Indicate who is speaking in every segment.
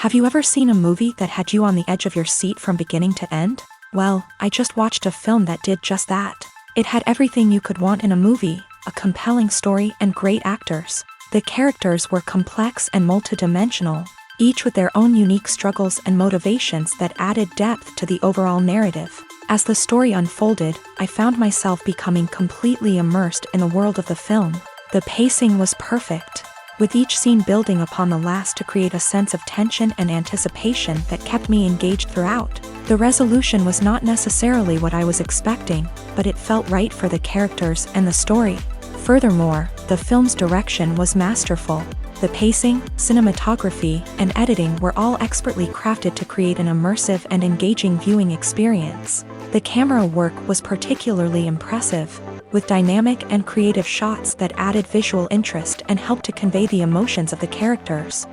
Speaker 1: Have you ever seen a movie that had you on the edge of your seat from beginning to end? Well, I just watched a film that did just that. It had everything you could want in a movie, a compelling story and great actors. The characters were complex and multidimensional, each with their own unique struggles and motivations that added depth to the overall narrative. As the story unfolded, I found myself becoming completely immersed in the world of the film. The pacing was perfect, with each scene building upon the last to create a sense of tension and anticipation that kept me engaged throughout. The resolution was not necessarily what I was expecting, but it felt right for the characters and the story. Furthermore, the film's direction was masterful. The pacing, cinematography, and editing were all expertly crafted to create an immersive and engaging viewing experience. The camera work was particularly impressive, with dynamic and creative shots that added visual interest and helped to convey the emotions of the characters.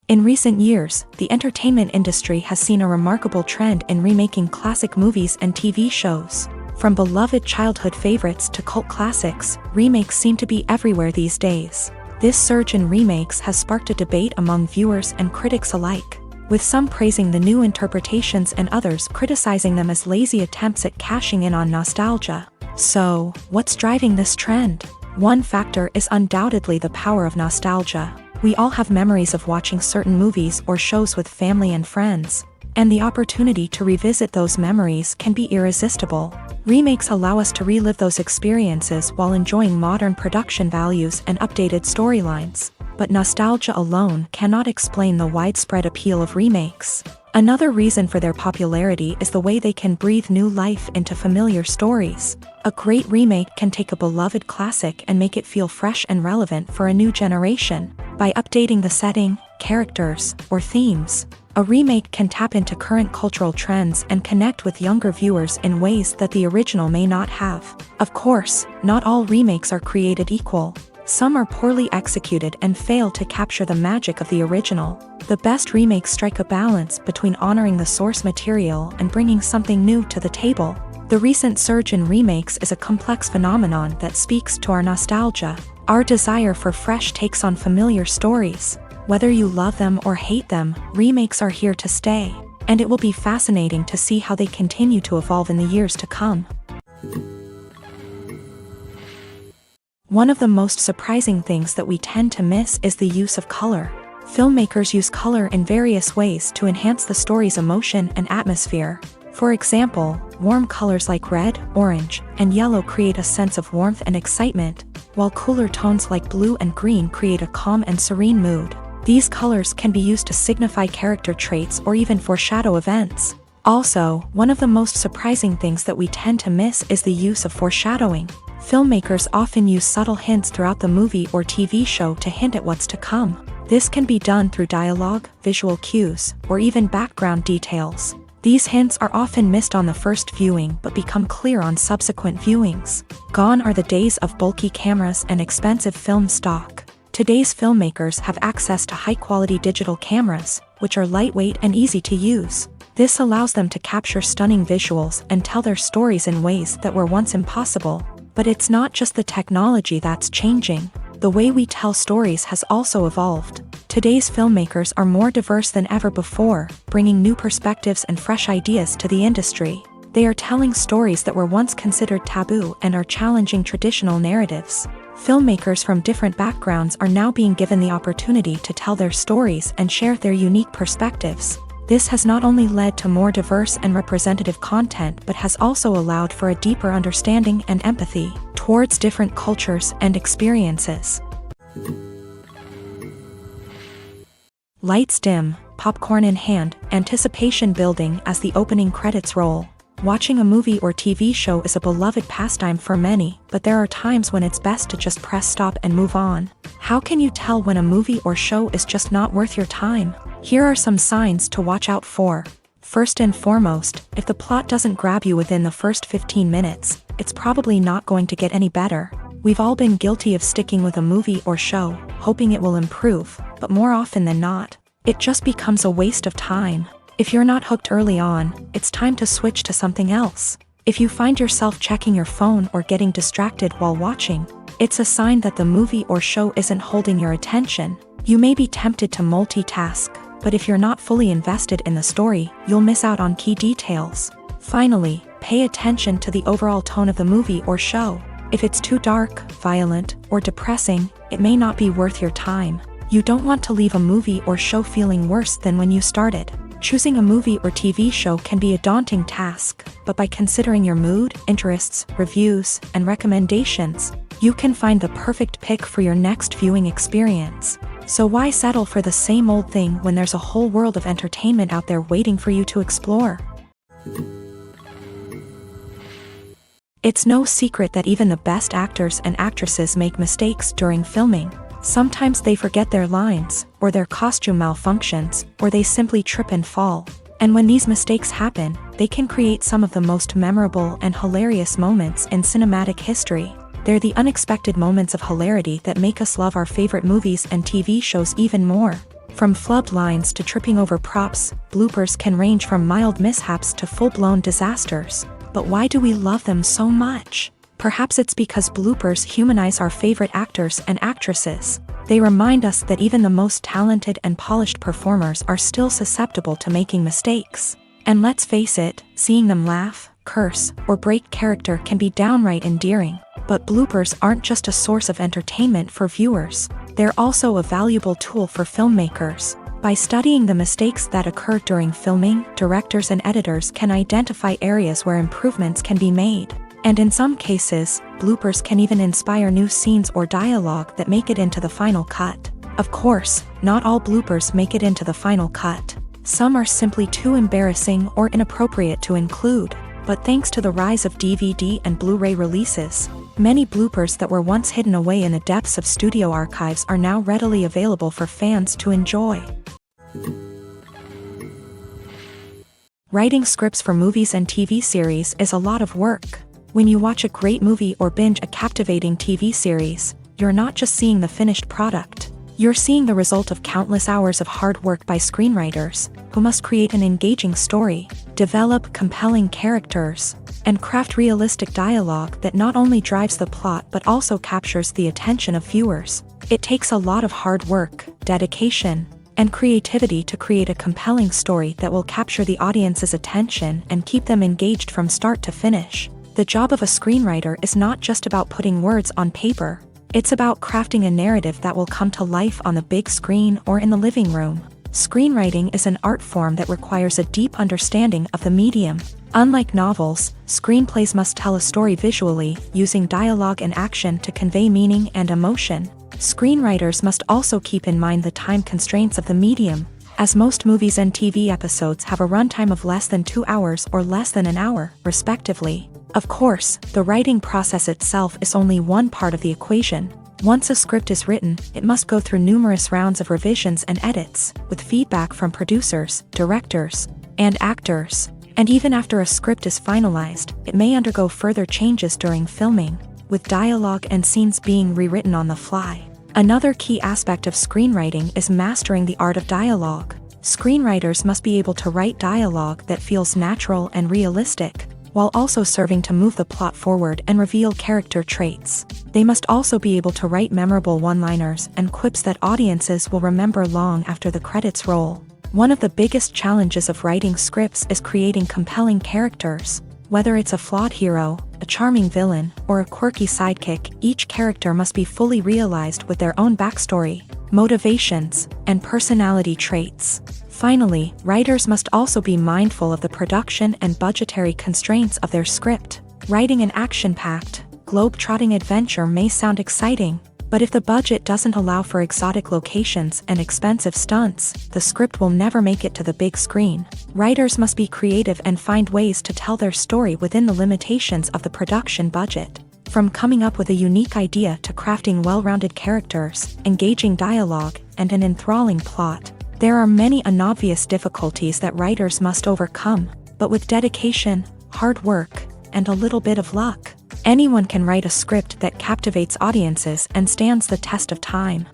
Speaker 1: In recent years, the entertainment industry has seen a remarkable trend in remaking classic movies and TV shows. From beloved childhood favorites to cult classics, remakes seem to be everywhere these days. This surge in remakes has sparked a debate among viewers and critics alike, with some praising the new interpretations and others criticizing them as lazy attempts at cashing in on nostalgia. So, what's driving this trend? One factor is undoubtedly the power of nostalgia. We all have memories of watching certain movies or shows with family and friends, and the opportunity to revisit those memories can be irresistible. Remakes allow us to relive those experiences while enjoying modern production values and updated storylines. But nostalgia alone cannot explain the widespread appeal of remakes. Another reason for their popularity is the way they can breathe new life into familiar stories. A great remake can take a beloved classic and make it feel fresh and relevant for a new generation. By updating the setting, characters, or themes, a remake can tap into current cultural trends and connect with younger viewers in ways that the original may not have. Of course, not all remakes are created equal. Some are poorly executed and fail to capture the magic of the original. The best remakes strike a balance between honoring the source material and bringing something new to the table. The recent surge in remakes is a complex phenomenon that speaks to our nostalgia, our desire for fresh takes on familiar stories. Whether you love them or hate them, remakes are here to stay, and it will be fascinating to see how they continue to evolve in the years to come. One of the most surprising things that we tend to miss is the use of color. Filmmakers use color in various ways to enhance the story's emotion and atmosphere. For example, warm colors like red, orange, and yellow create a sense of warmth and excitement, while cooler tones like blue and green create a calm and serene mood. These colors can be used to signify character traits or even foreshadow events. Also, one of the most surprising things that we tend to miss is the use of foreshadowing. Filmmakers often use subtle hints throughout the movie or TV show to hint at what's to come. This can be done through dialogue, visual cues, or even background details. These hints are often missed on the first viewing but become clear on subsequent viewings. Gone are the days of bulky cameras and expensive film stock. Today's filmmakers have access to high-quality digital cameras, which are lightweight and easy to use. This allows them to capture stunning visuals and tell their stories in ways that were once impossible. But it's not just the technology that's changing. The way we tell stories has also evolved. Today's filmmakers are more diverse than ever before, bringing new perspectives and fresh ideas to the industry. They are telling stories that were once considered taboo and are challenging traditional narratives. Filmmakers from different backgrounds are now being given the opportunity to tell their stories and share their unique perspectives. This has not only led to more diverse and representative content but has also allowed for a deeper understanding and empathy towards different cultures and experiences. Lights dim, popcorn in hand, anticipation building as the opening credits roll. Watching a movie or TV show is a beloved pastime for many, but there are times when it's best to just press stop and move on. How can you tell when a movie or show is just not worth your time? Here are some signs to watch out for. First and foremost, if the plot doesn't grab you within the first 15 minutes, it's probably not going to get any better. We've all been guilty of sticking with a movie or show, hoping it will improve, but more often than not, it just becomes a waste of time. If you're not hooked early on, it's time to switch to something else. If you find yourself checking your phone or getting distracted while watching, it's a sign that the movie or show isn't holding your attention. You may be tempted to multitask, but if you're not fully invested in the story, you'll miss out on key details. Finally, pay attention to the overall tone of the movie or show. If it's too dark, violent, or depressing, it may not be worth your time. You don't want to leave a movie or show feeling worse than when you started. Choosing a movie or TV show can be a daunting task, but by considering your mood, interests, reviews, and recommendations, you can find the perfect pick for your next viewing experience. So why settle for the same old thing when there's a whole world of entertainment out there waiting for you to explore? It's no secret that even the best actors and actresses make mistakes during filming. Sometimes they forget their lines, or their costume malfunctions, or they simply trip and fall. And when these mistakes happen, they can create some of the most memorable and hilarious moments in cinematic history. They're the unexpected moments of hilarity that make us love our favorite movies and TV shows even more. From flubbed lines to tripping over props, bloopers can range from mild mishaps to full-blown disasters. But why do we love them so much? Perhaps it's because bloopers humanize our favorite actors and actresses. They remind us that even the most talented and polished performers are still susceptible to making mistakes. And let's face it, seeing them laugh, curse, or break character can be downright endearing. But bloopers aren't just a source of entertainment for viewers. They're also a valuable tool for filmmakers. By studying the mistakes that occur during filming, directors and editors can identify areas where improvements can be made. And in some cases, bloopers can even inspire new scenes or dialogue that make it into the final cut. Of course, not all bloopers make it into the final cut. Some are simply too embarrassing or inappropriate to include. But thanks to the rise of DVD and Blu-ray releases, many bloopers that were once hidden away in the depths of studio archives are now readily available for fans to enjoy. Writing scripts for movies and TV series is a lot of work. When you watch a great movie or binge a captivating TV series, you're not just seeing the finished product. You're seeing the result of countless hours of hard work by screenwriters, who must create an engaging story, develop compelling characters, and craft realistic dialogue that not only drives the plot but also captures the attention of viewers. It takes a lot of hard work, dedication, and creativity to create a compelling story that will capture the audience's attention and keep them engaged from start to finish. The job of a screenwriter is not just about putting words on paper. It's about crafting a narrative that will come to life on the big screen or in the living room. Screenwriting is an art form that requires a deep understanding of the medium. Unlike novels, screenplays must tell a story visually, using dialogue and action to convey meaning and emotion. Screenwriters must also keep in mind the time constraints of the medium, as most movies and TV episodes have a runtime of less than 2 hours or less than an hour, respectively. Of course, the writing process itself is only one part of the equation. Once a script is written, it must go through numerous rounds of revisions and edits, with feedback from producers, directors, and actors. And even after a script is finalized, it may undergo further changes during filming, with dialogue and scenes being rewritten on the fly. Another key aspect of screenwriting is mastering the art of dialogue. Screenwriters must be able to write dialogue that feels natural and realistic, while also serving to move the plot forward and reveal character traits. They must also be able to write memorable one-liners and quips that audiences will remember long after the credits roll. One of the biggest challenges of writing scripts is creating compelling characters. Whether it's a flawed hero, a charming villain, or a quirky sidekick, each character must be fully realized with their own backstory, motivations, and personality traits. Finally, writers must also be mindful of the production and budgetary constraints of their script. Writing an action-packed, globe-trotting adventure may sound exciting, but if the budget doesn't allow for exotic locations and expensive stunts, the script will never make it to the big screen. Writers must be creative and find ways to tell their story within the limitations of the production budget. From coming up with a unique idea to crafting well-rounded characters, engaging dialogue, and an enthralling plot, there are many unobvious difficulties that writers must overcome, but with dedication, hard work, and a little bit of luck, anyone can write a script that captivates audiences and stands the test of time.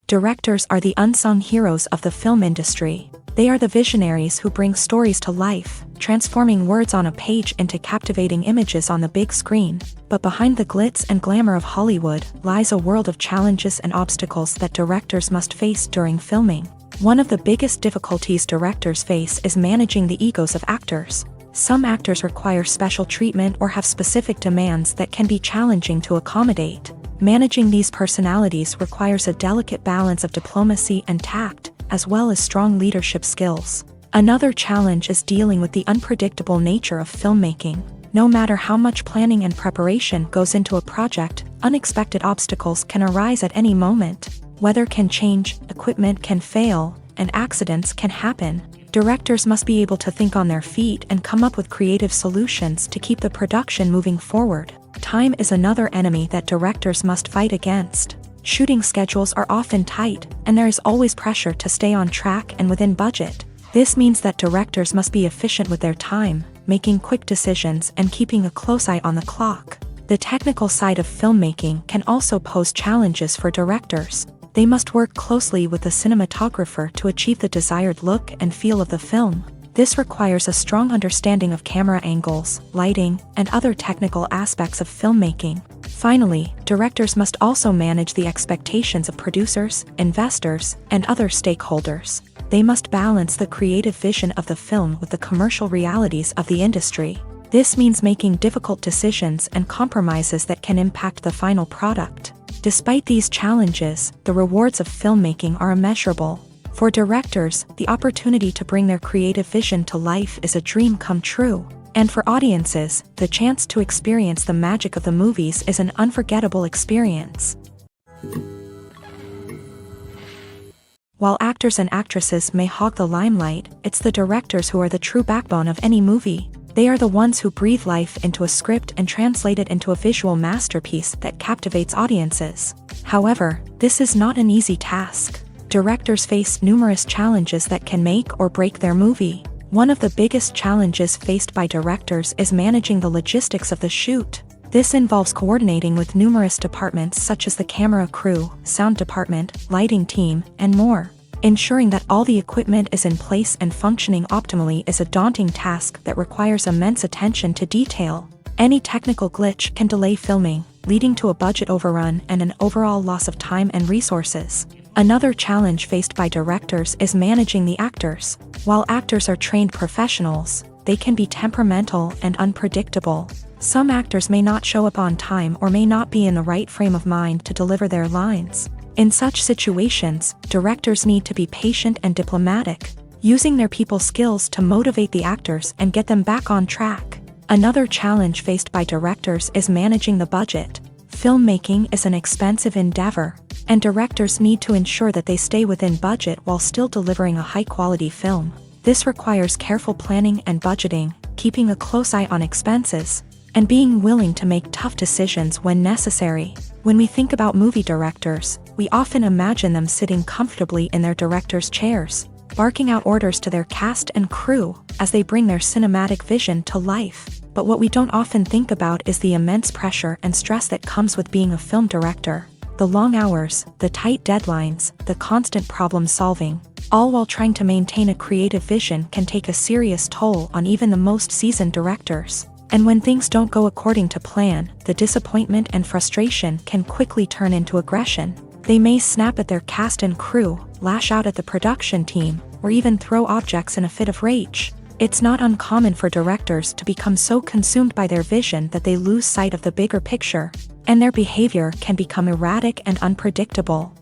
Speaker 1: Directors are the unsung heroes of the film industry. They are the visionaries who bring stories to life, transforming words on a page into captivating images on the big screen. But behind the glitz and glamour of Hollywood lies a world of challenges and obstacles that directors must face during filming. One of the biggest difficulties directors face is managing the egos of actors. Some actors require special treatment or have specific demands that can be challenging to accommodate. Managing these personalities requires a delicate balance of diplomacy and tact, as well as strong leadership skills. Another challenge is dealing with the unpredictable nature of filmmaking. No matter how much planning and preparation goes into a project, unexpected obstacles can arise at any moment. Weather can change, equipment can fail, and accidents can happen. Directors must be able to think on their feet and come up with creative solutions to keep the production moving forward. Time is another enemy that directors must fight against. Shooting schedules are often tight, and there is always pressure to stay on track and within budget. This means that directors must be efficient with their time, making quick decisions and keeping a close eye on the clock. The technical side of filmmaking can also pose challenges for directors. They must work closely with the cinematographer to achieve the desired look and feel of the film. This requires a strong understanding of camera angles, lighting, and other technical aspects of filmmaking. Finally, directors must also manage the expectations of producers, investors, and other stakeholders. They must balance the creative vision of the film with the commercial realities of the industry. This means making difficult decisions and compromises that can impact the final product. Despite these challenges, the rewards of filmmaking are immeasurable. For directors, the opportunity to bring their creative vision to life is a dream come true. And for audiences, the chance to experience the magic of the movies is an unforgettable experience. While actors and actresses may hog the limelight, it's the directors who are the true backbone of any movie. They are the ones who breathe life into a script and translate it into a visual masterpiece that captivates audiences. However, this is not an easy task. Directors face numerous challenges that can make or break their movie. One of the biggest challenges faced by directors is managing the logistics of the shoot. This involves coordinating with numerous departments such as the camera crew, sound department, lighting team, and more. Ensuring that all the equipment is in place and functioning optimally is a daunting task that requires immense attention to detail. Any technical glitch can delay filming, leading to a budget overrun and an overall loss of time and resources. Another challenge faced by directors is managing the actors. While actors are trained professionals, they can be temperamental and unpredictable. Some actors may not show up on time or may not be in the right frame of mind to deliver their lines. In such situations, directors need to be patient and diplomatic, using their people skills to motivate the actors and get them back on track. Another challenge faced by directors is managing the budget. Filmmaking is an expensive endeavor, and directors need to ensure that they stay within budget while still delivering a high-quality film. This requires careful planning and budgeting, keeping a close eye on expenses, and being willing to make tough decisions when necessary. When we think about movie directors, we often imagine them sitting comfortably in their director's chairs, barking out orders to their cast and crew as they bring their cinematic vision to life. But what we don't often think about is the immense pressure and stress that comes with being a film director. The long hours, the tight deadlines, the constant problem solving, all while trying to maintain a creative vision can take a serious toll on even the most seasoned directors. And when things don't go according to plan, the disappointment and frustration can quickly turn into aggression. They may snap at their cast and crew, lash out at the production team, or even throw objects in a fit of rage. It's not uncommon for directors to become so consumed by their vision that they lose sight of the bigger picture, and their behavior can become erratic and unpredictable.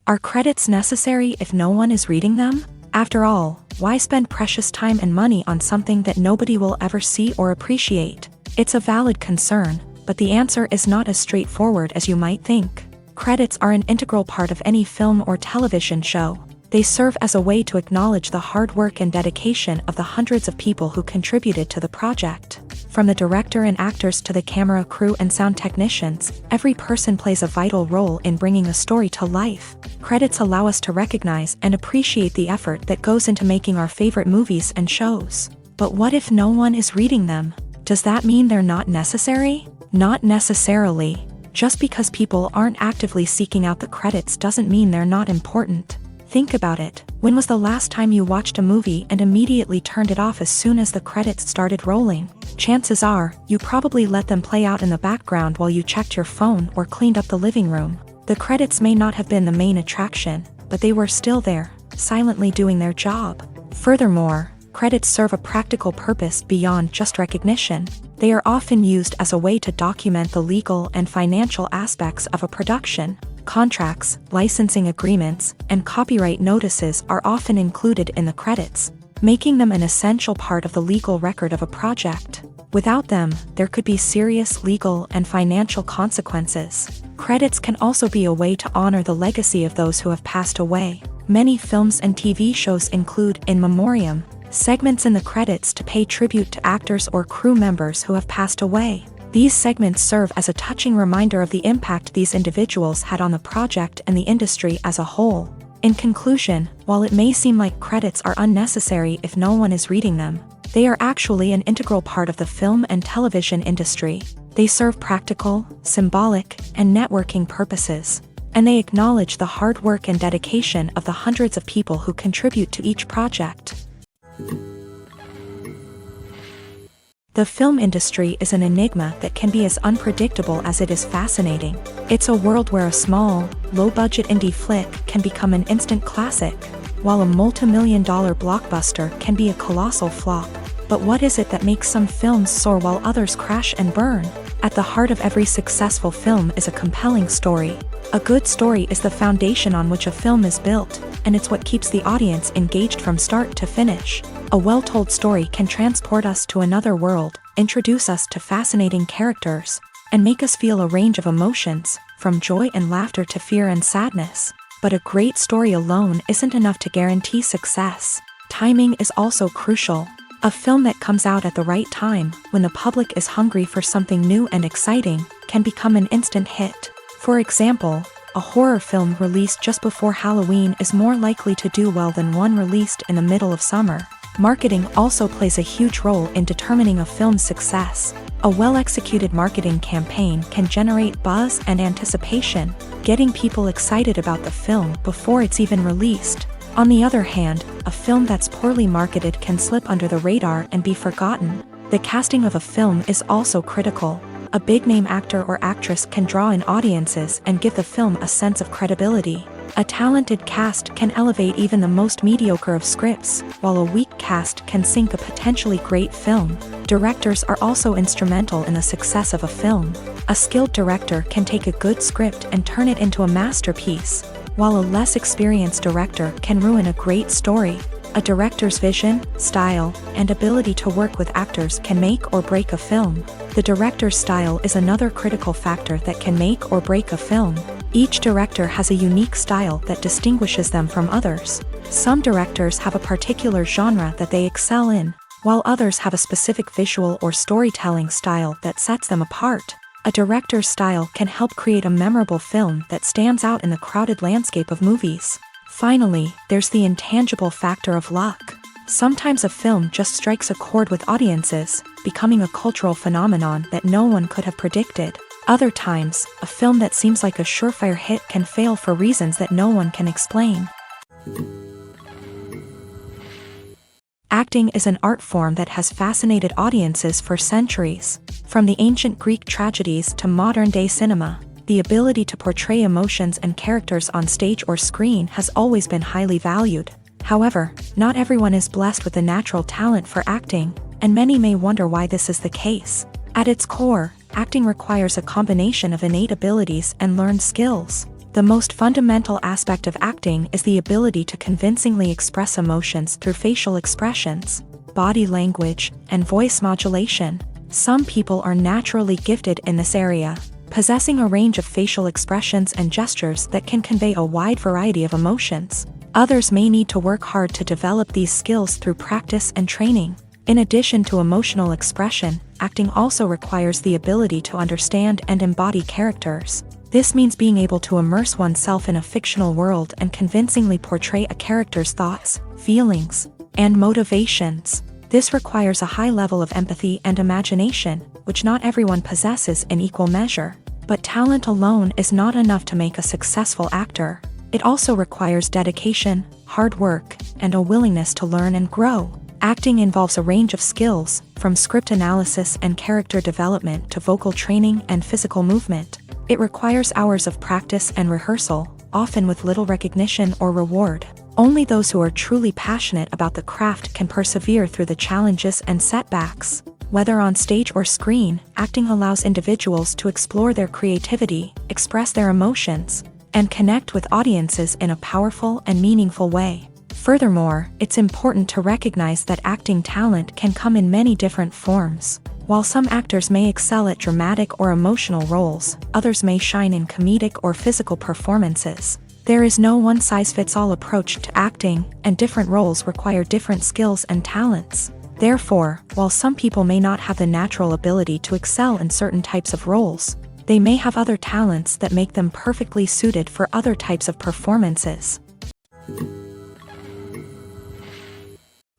Speaker 1: Are credits necessary if no one is reading them? After all, why spend precious time and money on something that nobody will ever see or appreciate? It's a valid concern, but the answer is not as straightforward as you might think. Credits are an integral part of any film or television show. They serve as a way to acknowledge the hard work and dedication of the hundreds of people who contributed to the project. From the director and actors to the camera crew and sound technicians, every person plays a vital role in bringing a story to life. Credits allow us to recognize and appreciate the effort that goes into making our favorite movies and shows. But what if no one is reading them? Does that mean they're not necessary? Not necessarily. Just because people aren't actively seeking out the credits doesn't mean they're not important. Think about it. When was the last time you watched a movie and immediately turned it off as soon as the credits started rolling? Chances are, you probably let them play out in the background while you checked your phone or cleaned up the living room. The credits may not have been the main attraction, but they were still there, silently doing their job. Furthermore, credits serve a practical purpose beyond just recognition. They are often used as a way to document the legal and financial aspects of a production. Contracts, licensing agreements, and copyright notices are often included in the credits, making them an essential part of the legal record of a project. Without them, there could be serious legal and financial consequences. Credits can also be a way to honor the legacy of those who have passed away. Many films and TV shows include in memoriam segments in the credits to pay tribute to actors or crew members who have passed away. These segments serve as a touching reminder of the impact these individuals had on the project and the industry as a whole. In conclusion, while it may seem like credits are unnecessary if no one is reading them, they are actually an integral part of the film and television industry. They serve practical, symbolic, and networking purposes, and they acknowledge the hard work and dedication of the hundreds of people who contribute to each project. The film industry is an enigma that can be as unpredictable as it is fascinating. It's a world where a small, low-budget indie flick can become an instant classic, while a multi-million-dollar blockbuster can be a colossal flop. But what is it that makes some films soar while others crash and burn? At the heart of every successful film is a compelling story. A good story is the foundation on which a film is built, and it's what keeps the audience engaged from start to finish. A well-told story can transport us to another world, introduce us to fascinating characters, and make us feel a range of emotions, from joy and laughter to fear and sadness. But a great story alone isn't enough to guarantee success. Timing is also crucial. A film that comes out at the right time, when the public is hungry for something new and exciting, can become an instant hit. For example, a horror film released just before Halloween is more likely to do well than one released in the middle of summer. Marketing also plays a huge role in determining a film's success. A well-executed marketing campaign can generate buzz and anticipation, getting people excited about the film before it's even released. On the other hand, a film that's poorly marketed can slip under the radar and be forgotten. The casting of a film is also critical. A big-name actor or actress can draw in audiences and give the film a sense of credibility. A talented cast can elevate even the most mediocre of scripts, while a weak cast can sink a potentially great film. Directors are also instrumental in the success of a film. A skilled director can take a good script and turn it into a masterpiece, while a less experienced director can ruin a great story. A director's vision, style, and ability to work with actors can make or break a film. The director's style is another critical factor that can make or break a film. Each director has a unique style that distinguishes them from others. Some directors have a particular genre that they excel in, while others have a specific visual or storytelling style that sets them apart. A director's style can help create a memorable film that stands out in the crowded landscape of movies. Finally, there's the intangible factor of luck. Sometimes a film just strikes a chord with audiences, becoming a cultural phenomenon that no one could have predicted. Other times, a film that seems like a surefire hit can fail for reasons that no one can explain. Acting is an art form that has fascinated audiences for centuries. From the ancient Greek tragedies to modern-day cinema, the ability to portray emotions and characters on stage or screen has always been highly valued. However, not everyone is blessed with the natural talent for acting, and many may wonder why this is the case. At its core, acting requires a combination of innate abilities and learned skills. The most fundamental aspect of acting is the ability to convincingly express emotions through facial expressions, body language, and voice modulation. Some people are naturally gifted in this area, possessing a range of facial expressions and gestures that can convey a wide variety of emotions. Others may need to work hard to develop these skills through practice and training. In addition to emotional expression, acting also requires the ability to understand and embody characters. This means being able to immerse oneself in a fictional world and convincingly portray a character's thoughts, feelings, and motivations. This requires a high level of empathy and imagination, which not everyone possesses in equal measure. But talent alone is not enough to make a successful actor. It also requires dedication, hard work, and a willingness to learn and grow. Acting involves a range of skills, from script analysis and character development to vocal training and physical movement. It requires hours of practice and rehearsal, often with little recognition or reward. Only those who are truly passionate about the craft can persevere through the challenges and setbacks. Whether on stage or screen, acting allows individuals to explore their creativity, express their emotions, and connect with audiences in a powerful and meaningful way. Furthermore, it's important to recognize that acting talent can come in many different forms. While some actors may excel at dramatic or emotional roles, others may shine in comedic or physical performances. There is no one-size-fits-all approach to acting, and different roles require different skills and talents. Therefore, while some people may not have the natural ability to excel in certain types of roles, they may have other talents that make them perfectly suited for other types of performances.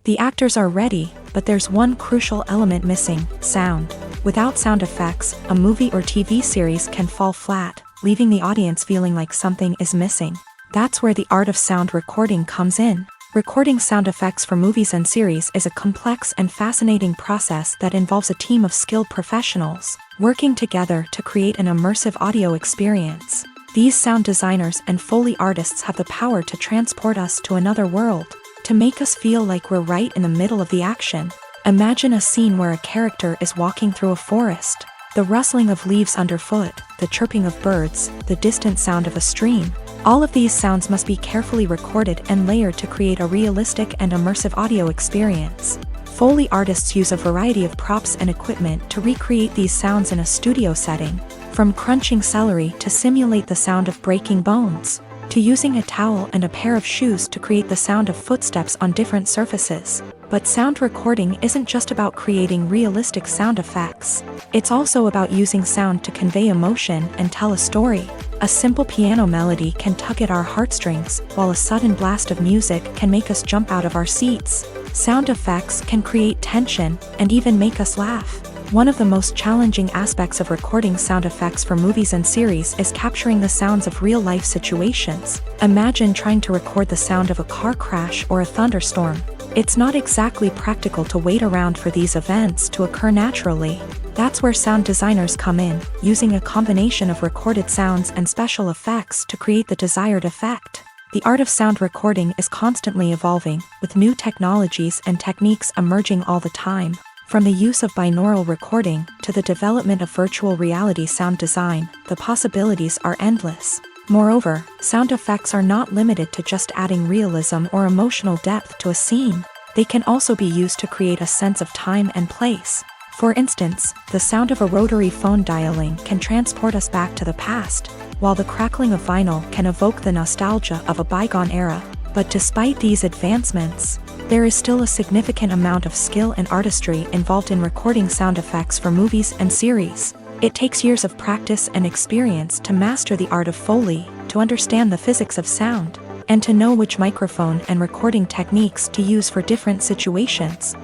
Speaker 1: The actors are ready, but there's one crucial element missing: sound. Without sound effects, a movie or TV series can fall flat, leaving the audience feeling like something is missing. That's where the art of sound recording comes in. Recording sound effects for movies and series is a complex and fascinating process that involves a team of skilled professionals working together to create an immersive audio experience. These sound designers and Foley artists have the power to transport us to another world, to make us feel like we're right in the middle of the action. Imagine a scene where a character is walking through a forest. The rustling of leaves underfoot, the chirping of birds, the distant sound of a stream. All of these sounds must be carefully recorded and layered to create a realistic and immersive audio experience. Foley artists use a variety of props and equipment to recreate these sounds in a studio setting, from crunching celery to simulate the sound of breaking bones, to using a towel and a pair of shoes to create the sound of footsteps on different surfaces. But sound recording isn't just about creating realistic sound effects. It's also about using sound to convey emotion and tell a story. A simple piano melody can tug at our heartstrings, while a sudden blast of music can make us jump out of our seats. Sound effects can create tension and even make us laugh. One of the most challenging aspects of recording sound effects for movies and series is capturing the sounds of real-life situations. Imagine trying to record the sound of a car crash or a thunderstorm. It's not exactly practical to wait around for these events to occur naturally. That's where sound designers come in, using a combination of recorded sounds and special effects to create the desired effect. The art of sound recording is constantly evolving, with new technologies and techniques emerging all the time. From the use of binaural recording to the development of virtual reality sound design, the possibilities are endless. Moreover, sound effects are not limited to just adding realism or emotional depth to a scene. They can also be used to create a sense of time and place. For instance, the sound of a rotary phone dialing can transport us back to the past, while the crackling of vinyl can evoke the nostalgia of a bygone era. But despite these advancements, there is still a significant amount of skill and artistry involved in recording sound effects for movies and series. It takes years of practice and experience to master the art of Foley, to understand the physics of sound, and to know which microphone and recording techniques to use for different situations.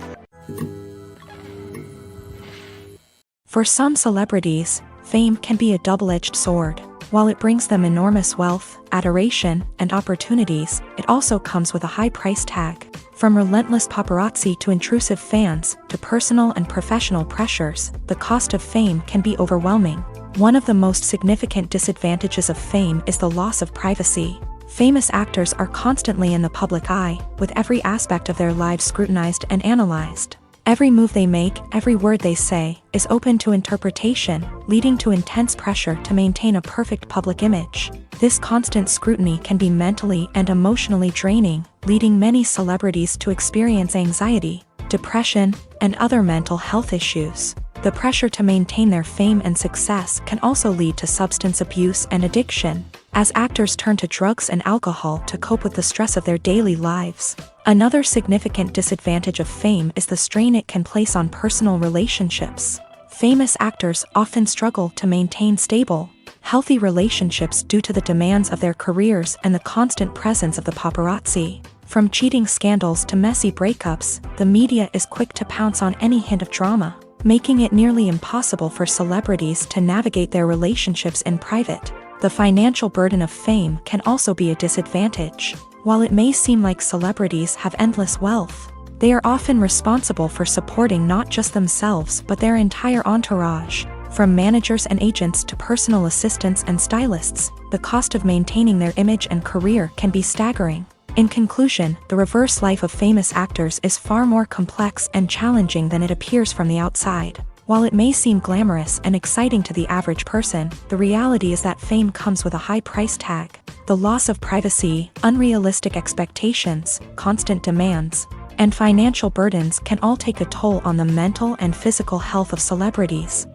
Speaker 1: For some celebrities, fame can be a double-edged sword. While it brings them enormous wealth, adoration, and opportunities, it also comes with a high price tag. From relentless paparazzi to intrusive fans, to personal and professional pressures, the cost of fame can be overwhelming. One of the most significant disadvantages of fame is the loss of privacy. Famous actors are constantly in the public eye, with every aspect of their lives scrutinized and analyzed. Every move they make, every word they say, is open to interpretation, leading to intense pressure to maintain a perfect public image. This constant scrutiny can be mentally and emotionally draining, leading many celebrities to experience anxiety, depression, and other mental health issues. The pressure to maintain their fame and success can also lead to substance abuse and addiction, as actors turn to drugs and alcohol to cope with the stress of their daily lives. Another significant disadvantage of fame is the strain it can place on personal relationships. Famous actors often struggle to maintain stable, healthy relationships due to the demands of their careers and the constant presence of the paparazzi. From cheating scandals to messy breakups, the media is quick to pounce on any hint of drama, making it nearly impossible for celebrities to navigate their relationships in private. The financial burden of fame can also be a disadvantage. While it may seem like celebrities have endless wealth, they are often responsible for supporting not just themselves but their entire entourage. From managers and agents to personal assistants and stylists, the cost of maintaining their image and career can be staggering. In conclusion, the reverse life of famous actors is far more complex and challenging than it appears from the outside. While it may seem glamorous and exciting to the average person, the reality is that fame comes with a high price tag. The loss of privacy, unrealistic expectations, constant demands, and financial burdens can all take a toll on the mental and physical health of celebrities.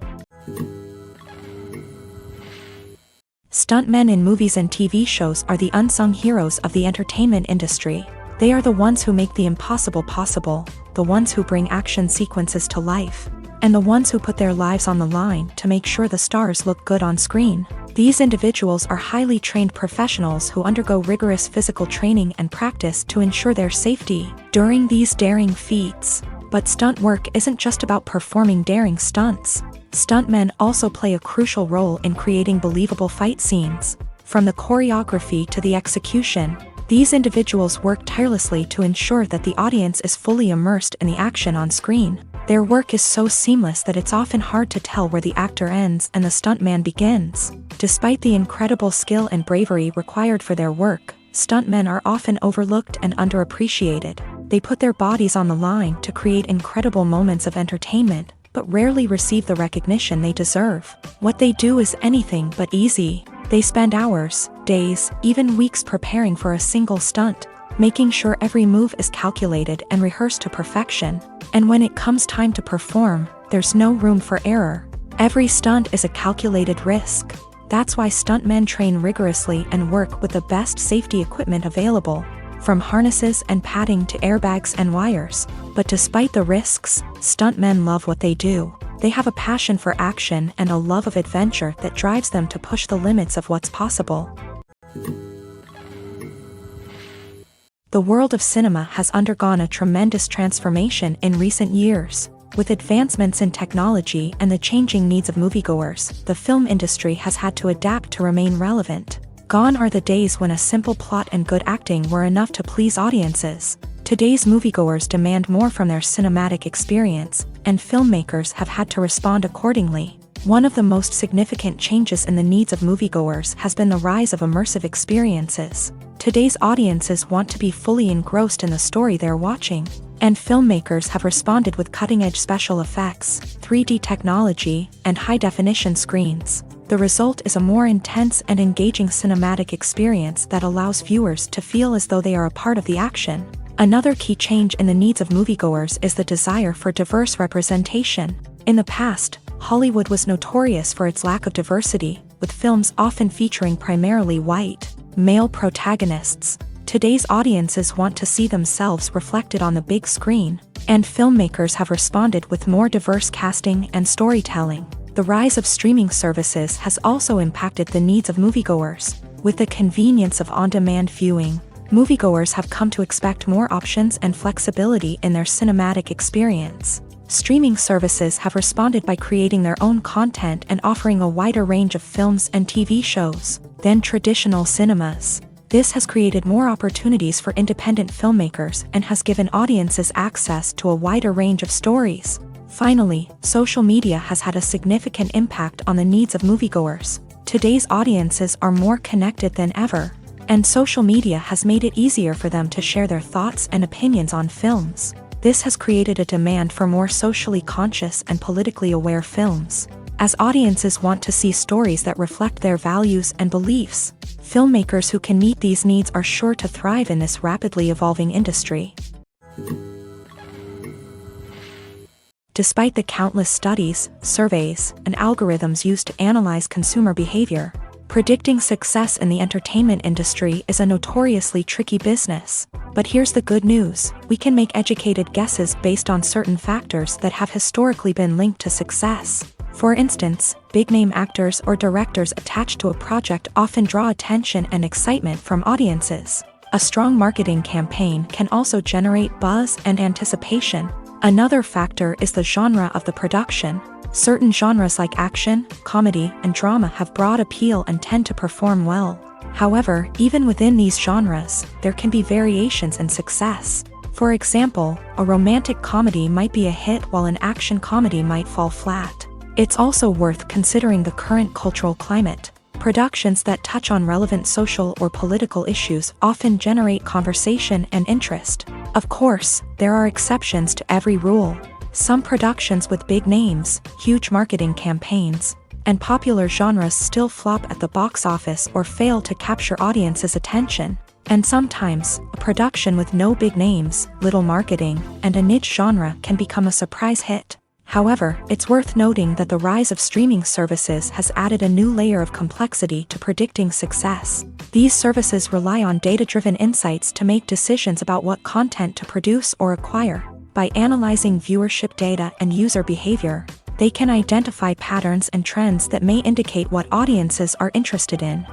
Speaker 1: Stuntmen in movies and TV shows are the unsung heroes of the entertainment industry. They are the ones who make the impossible possible, the ones who bring action sequences to life, and the ones who put their lives on the line to make sure the stars look good on screen. These individuals are highly trained professionals who undergo rigorous physical training and practice to ensure their safety during these daring feats. But stunt work isn't just about performing daring stunts. Stuntmen also play a crucial role in creating believable fight scenes. From the choreography to the execution, these individuals work tirelessly to ensure that the audience is fully immersed in the action on screen. Their work is so seamless that it's often hard to tell where the actor ends and the stuntman begins. Despite the incredible skill and bravery required for their work, stuntmen are often overlooked and underappreciated. They put their bodies on the line to create incredible moments of entertainment, but rarely receive the recognition they deserve. What they do is anything but easy. They spend hours, days, even weeks preparing for a single stunt, making sure every move is calculated and rehearsed to perfection. And when it comes time to perform, there's no room for error. Every stunt is a calculated risk. That's why stuntmen train rigorously and work with the best safety equipment available, from harnesses and padding to airbags and wires. But despite the risks, stuntmen love what they do. They have a passion for action and a love of adventure that drives them to push the limits of what's possible. The world of cinema has undergone a tremendous transformation in recent years. With advancements in technology and the changing needs of moviegoers, the film industry has had to adapt to remain relevant. Gone are the days when a simple plot and good acting were enough to please audiences. Today's moviegoers demand more from their cinematic experience, and filmmakers have had to respond accordingly. One of the most significant changes in the needs of moviegoers has been the rise of immersive experiences. Today's audiences want to be fully engrossed in the story they're watching, and filmmakers have responded with cutting-edge special effects, 3D technology, and high-definition screens. The result is a more intense and engaging cinematic experience that allows viewers to feel as though they are a part of the action. Another key change in the needs of moviegoers is the desire for diverse representation. In the past, Hollywood was notorious for its lack of diversity, with films often featuring primarily white, male protagonists. Today's audiences want to see themselves reflected on the big screen, and filmmakers have responded with more diverse casting and storytelling. The rise of streaming services has also impacted the needs of moviegoers. With the convenience of on-demand viewing, moviegoers have come to expect more options and flexibility in their cinematic experience. Streaming services have responded by creating their own content and offering a wider range of films and TV shows than traditional cinemas. This has created more opportunities for independent filmmakers and has given audiences access to a wider range of stories. Finally, social media has had a significant impact on the needs of moviegoers. Today's audiences are more connected than ever. and social media has made it easier for them to share their thoughts and opinions on films. This has created a demand for more socially conscious and politically aware films, as audiences want to see stories that reflect their values and beliefs. Filmmakers who can meet these needs are sure to thrive in this rapidly evolving industry. Despite the countless studies, surveys, and algorithms used to analyze consumer behavior, predicting success in the entertainment industry is a notoriously tricky business. But here's the good news: we can make educated guesses based on certain factors that have historically been linked to success. For instance, big-name actors or directors attached to a project often draw attention and excitement from audiences. A strong marketing campaign can also generate buzz and anticipation. Another factor is the genre of the production. Certain genres like action, comedy, and drama have broad appeal and tend to perform well. However, even within these genres, there can be variations in success. For example, a romantic comedy might be a hit while an action comedy might fall flat. It's also worth considering the current cultural climate. Productions that touch on relevant social or political issues often generate conversation and interest. Of course, there are exceptions to every rule. Some productions with big names, huge marketing campaigns, and popular genres still flop at the box office or fail to capture audiences' attention. And sometimes, a production with no big names, little marketing, and a niche genre can become a surprise hit. However, it's worth noting that the rise of streaming services has added a new layer of complexity to predicting success. These services rely on data-driven insights to make decisions about what content to produce or acquire. By analyzing viewership data and user behavior, they can identify patterns and trends that may indicate what audiences are interested in.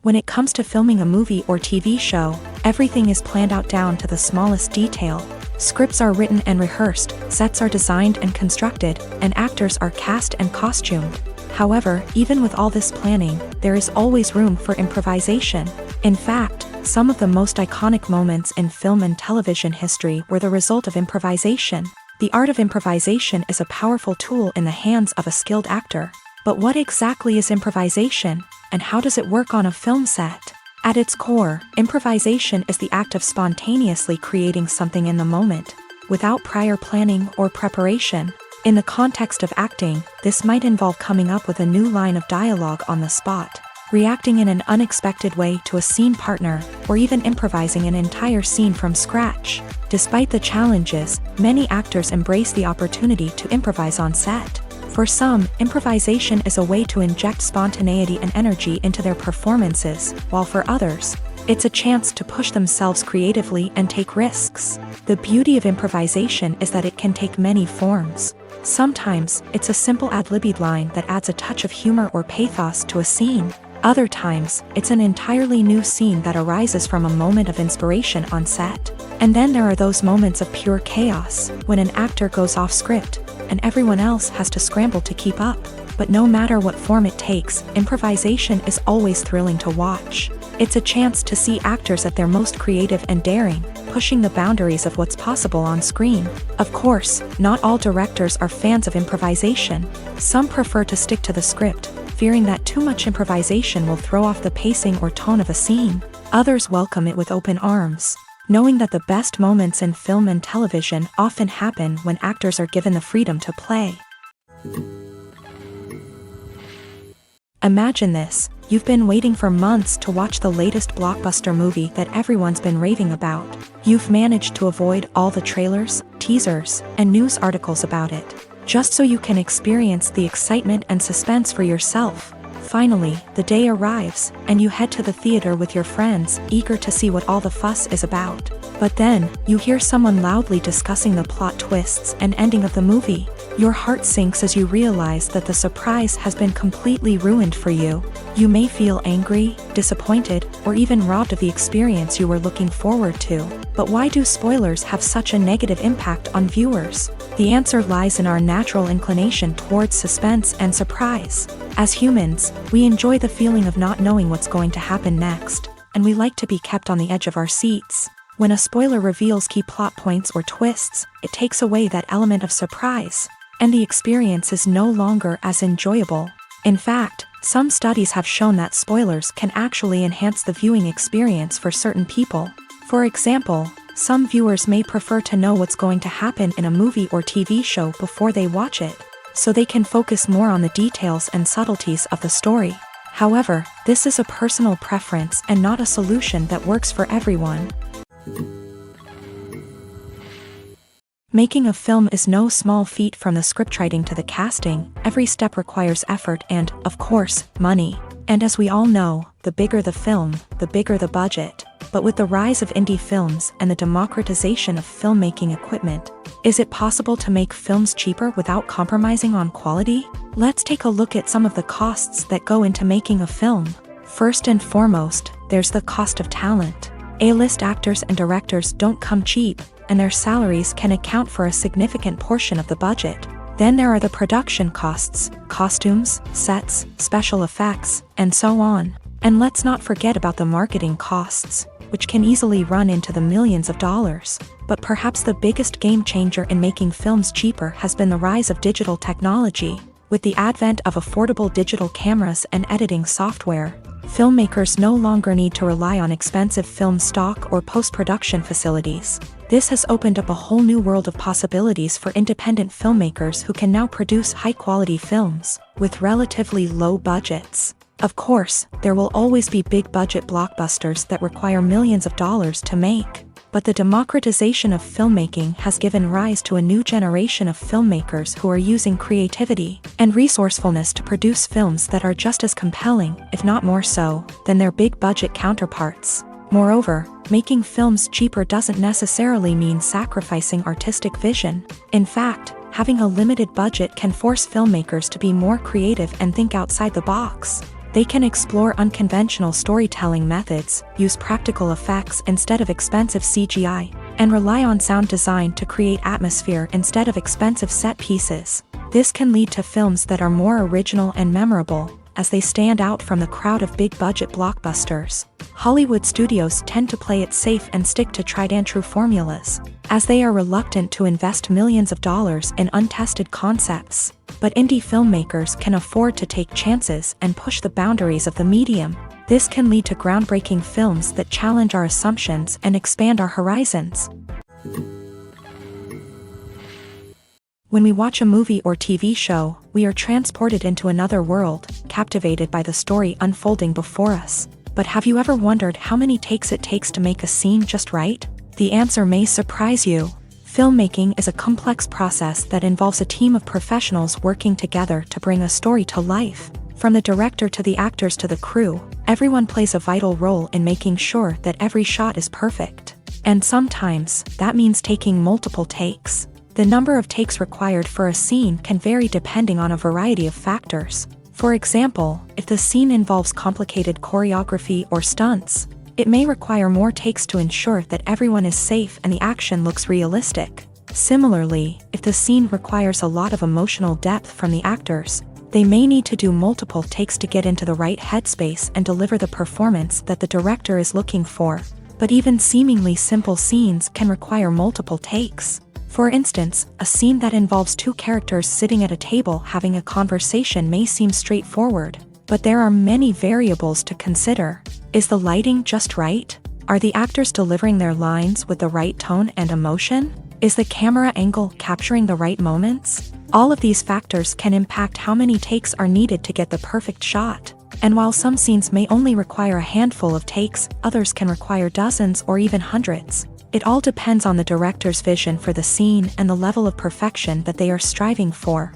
Speaker 1: When it comes to filming a movie or TV show, everything is planned out down to the smallest detail. Scripts are written and rehearsed, sets are designed and constructed, and actors are cast and costumed. However, even with all this planning, there is always room for improvisation. In fact, some of the most iconic moments in film and television history were the result of improvisation. The art of improvisation is a powerful tool in the hands of a skilled actor. But what exactly is improvisation, and how does it work on a film set? At its core, improvisation is the act of spontaneously creating something in the moment, without prior planning or preparation. In the context of acting, this might involve coming up with a new line of dialogue on the spot, reacting in an unexpected way to a scene partner, or even improvising an entire scene from scratch. Despite the challenges, many actors embrace the opportunity to improvise on set. For some, improvisation is a way to inject spontaneity and energy into their performances, while for others, it's a chance to push themselves creatively and take risks. The beauty of improvisation is that it can take many forms. Sometimes, it's a simple ad-libbed line that adds a touch of humor or pathos to a scene. Other times, it's an entirely new scene that arises from a moment of inspiration on set. And then there are those moments of pure chaos, when an actor goes off script, and everyone else has to scramble to keep up. But no matter what form it takes, improvisation is always thrilling to watch. It's a chance to see actors at their most creative and daring, pushing the boundaries of what's possible on screen. Of course, not all directors are fans of improvisation. Some prefer to stick to the script, fearing that too much improvisation will throw off the pacing or tone of a scene. Others welcome it with open arms, knowing that the best moments in film and television often happen when actors are given the freedom to play. Imagine this: you've been waiting for months to watch the latest blockbuster movie that everyone's been raving about. You've managed to avoid all the trailers, teasers, and news articles about it, just so you can experience the excitement and suspense for yourself. Finally, the day arrives, and you head to the theater with your friends, eager to see what all the fuss is about. But then, you hear someone loudly discussing the plot twists and ending of the movie. Your heart sinks as you realize that the surprise has been completely ruined for you. You may feel angry, disappointed, or even robbed of the experience you were looking forward to. But why do spoilers have such a negative impact on viewers? The answer lies in our natural inclination towards suspense and surprise. As humans, we enjoy the feeling of not knowing what's going to happen next, and we like to be kept on the edge of our seats. When a spoiler reveals key plot points or twists, it takes away that element of surprise, and the experience is no longer as enjoyable. In fact, Some studies have shown that spoilers can actually enhance the viewing experience for certain people. For example, some viewers may prefer to know what's going to happen in a movie or TV show before they watch it, so they can focus more on the details and subtleties of the story. However, this is a personal preference and not a solution that works for everyone. Making a film is no small feat. From the scriptwriting to the casting, every step requires effort and, of course, money. And as we all know, the bigger the film, the bigger the budget. But with the rise of indie films and the democratization of filmmaking equipment, is it possible to make films cheaper without compromising on quality? Let's take a look at some of the costs that go into making a film. First and foremost, there's the cost of talent. A-list actors and directors don't come cheap, and their salaries can account for a significant portion of the budget. Then there are the production costs, costumes, sets, special effects, and so on. And let's not forget about the marketing costs, which can easily run into the millions of dollars. But perhaps the biggest game changer in making films cheaper has been the rise of digital technology. With the advent of affordable digital cameras and editing software, filmmakers no longer need to rely on expensive film stock or post-production facilities. This has opened up a whole new world of possibilities for independent filmmakers who can now produce high-quality films with relatively low budgets. Of course, there will always be big-budget blockbusters that require millions of dollars to make. But the democratization of filmmaking has given rise to a new generation of filmmakers who are using creativity and resourcefulness to produce films that are just as compelling, if not more so, than their big-budget counterparts. Moreover, making films cheaper doesn't necessarily mean sacrificing artistic vision. In fact, having a limited budget can force filmmakers to be more creative and think outside the box. They can explore unconventional storytelling methods, use practical effects instead of expensive CGI, and rely on sound design to create atmosphere instead of expensive set pieces. This can lead to films that are more original and memorable, as they stand out from the crowd of big-budget blockbusters. Hollywood studios tend to play it safe and stick to tried-and-true formulas, as they are reluctant to invest millions of dollars in untested concepts. But indie filmmakers can afford to take chances and push the boundaries of the medium. This can lead to groundbreaking films that challenge our assumptions and expand our horizons. When we watch a movie or TV show, we are transported into another world, captivated by the story unfolding before us. But have you ever wondered how many takes it takes to make a scene just right? The answer may surprise you. Filmmaking is a complex process that involves a team of professionals working together to bring a story to life. From the director to the actors to the crew, everyone plays a vital role in making sure that every shot is perfect. And sometimes, that means taking multiple takes. The number of takes required for a scene can vary depending on a variety of factors. For example, if the scene involves complicated choreography or stunts, it may require more takes to ensure that everyone is safe and the action looks realistic. Similarly, if the scene requires a lot of emotional depth from the actors, they may need to do multiple takes to get into the right headspace and deliver the performance that the director is looking for. But even seemingly simple scenes can require multiple takes. For instance, a scene that involves two characters sitting at a table having a conversation may seem straightforward, but there are many variables to consider. Is the lighting just right? Are the actors delivering their lines with the right tone and emotion? Is the camera angle capturing the right moments? All of these factors can impact how many takes are needed to get the perfect shot. And while some scenes may only require a handful of takes, others can require dozens or even hundreds. It all depends on the director's vision for the scene and the level of perfection that they are striving for.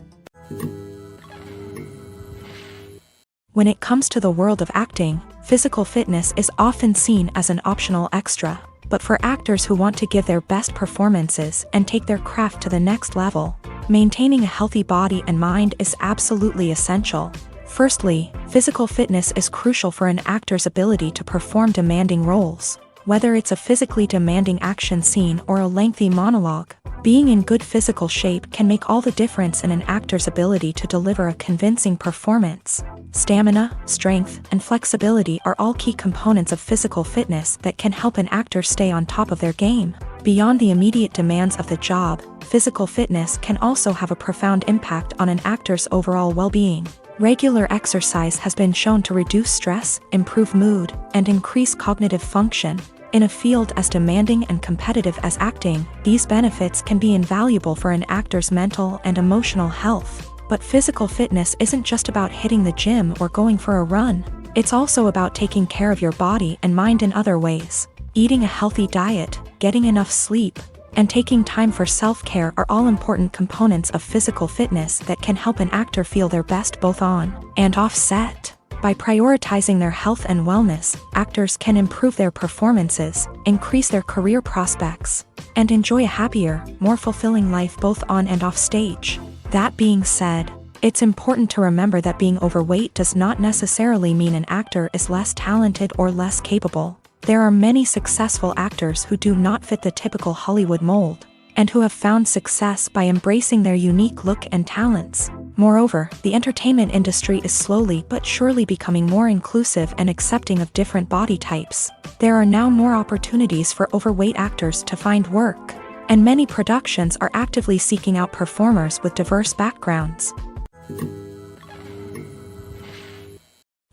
Speaker 1: When it comes to the world of acting, physical fitness is often seen as an optional extra. But for actors who want to give their best performances and take their craft to the next level, maintaining a healthy body and mind is absolutely essential. Firstly, physical fitness is crucial for an actor's ability to perform demanding roles. Whether it's a physically demanding action scene or a lengthy monologue, being in good physical shape can make all the difference in an actor's ability to deliver a convincing performance. Stamina, strength, and flexibility are all key components of physical fitness that can help an actor stay on top of their game. Beyond the immediate demands of the job, physical fitness can also have a profound impact on an actor's overall well-being. Regular exercise has been shown to reduce stress, improve mood, and increase cognitive function. In a field as demanding and competitive as acting, these benefits can be invaluable for an actor's mental and emotional health. But physical fitness isn't just about hitting the gym or going for a run. It's also about taking care of your body and mind in other ways. Eating a healthy diet, getting enough sleep, and taking time for self-care are all important components of physical fitness that can help an actor feel their best both on and off set. By prioritizing their health and wellness, actors can improve their performances, increase their career prospects, and enjoy a happier, more fulfilling life both on and off stage. That being said, it's important to remember that being overweight does not necessarily mean an actor is less talented or less capable. There are many successful actors who do not fit the typical Hollywood mold, and who have found success by embracing their unique look and talents. Moreover, the entertainment industry is slowly but surely becoming more inclusive and accepting of different body types. There are now more opportunities for overweight actors to find work, and many productions are actively seeking out performers with diverse backgrounds.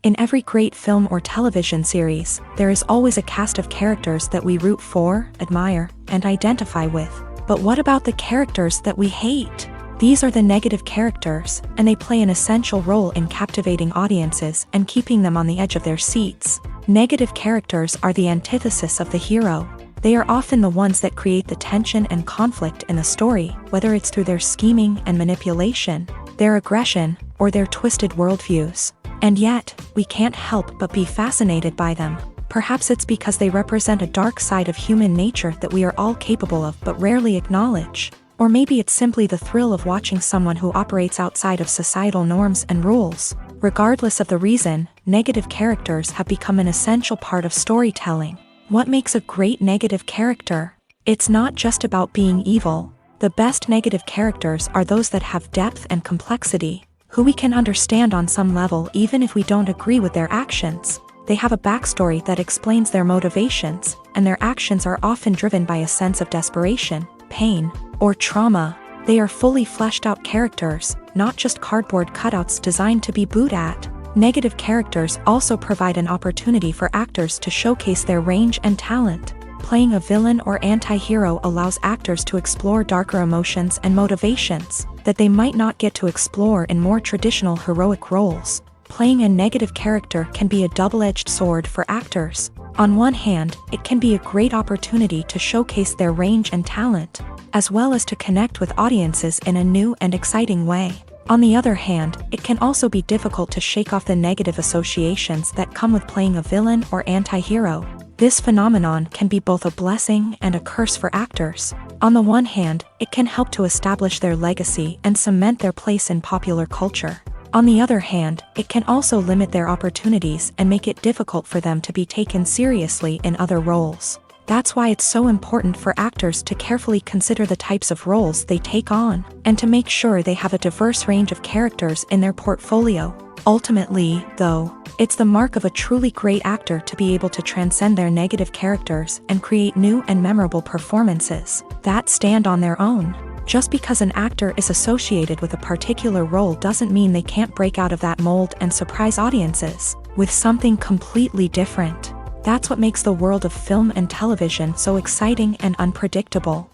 Speaker 1: In every great film or television series, there is always a cast of characters that we root for, admire, and identify with. But what about the characters that we hate? These are the negative characters, and they play an essential role in captivating audiences and keeping them on the edge of their seats. Negative characters are the antithesis of the hero. They are often the ones that create the tension and conflict in the story, whether it's through their scheming and manipulation, their aggression, or their twisted worldviews. And yet, we can't help but be fascinated by them. Perhaps it's because they represent a dark side of human nature that we are all capable of but rarely acknowledge. Or maybe it's simply the thrill of watching someone who operates outside of societal norms and rules. Regardless of the reason, negative characters have become an essential part of storytelling. What makes a great negative character? It's not just about being evil. The best negative characters are those that have depth and complexity, who we can understand on some level even if we don't agree with their actions. They have a backstory that explains their motivations, and their actions are often driven by a sense of desperation, pain, or trauma. They are fully fleshed out characters, not just cardboard cutouts designed to be booed at. Negative characters also provide an opportunity for actors to showcase their range and talent. Playing a villain or anti-hero allows actors to explore darker emotions and motivations that they might not get to explore in more traditional heroic roles. Playing a negative character can be a double-edged sword for actors. On one hand, it can be a great opportunity to showcase their range and talent, as well as to connect with audiences in a new and exciting way. On the other hand, it can also be difficult to shake off the negative associations that come with playing a villain or anti-hero. This phenomenon can be both a blessing and a curse for actors. On the one hand, it can help to establish their legacy and cement their place in popular culture. On the other hand, it can also limit their opportunities and make it difficult for them to be taken seriously in other roles. That's why it's so important for actors to carefully consider the types of roles they take on, and to make sure they have a diverse range of characters in their portfolio. Ultimately, though, it's the mark of a truly great actor to be able to transcend their negative characters and create new and memorable performances that stand on their own. Just because an actor is associated with a particular role doesn't mean they can't break out of that mold and surprise audiences with something completely different. That's what makes the world of film and television so exciting and unpredictable.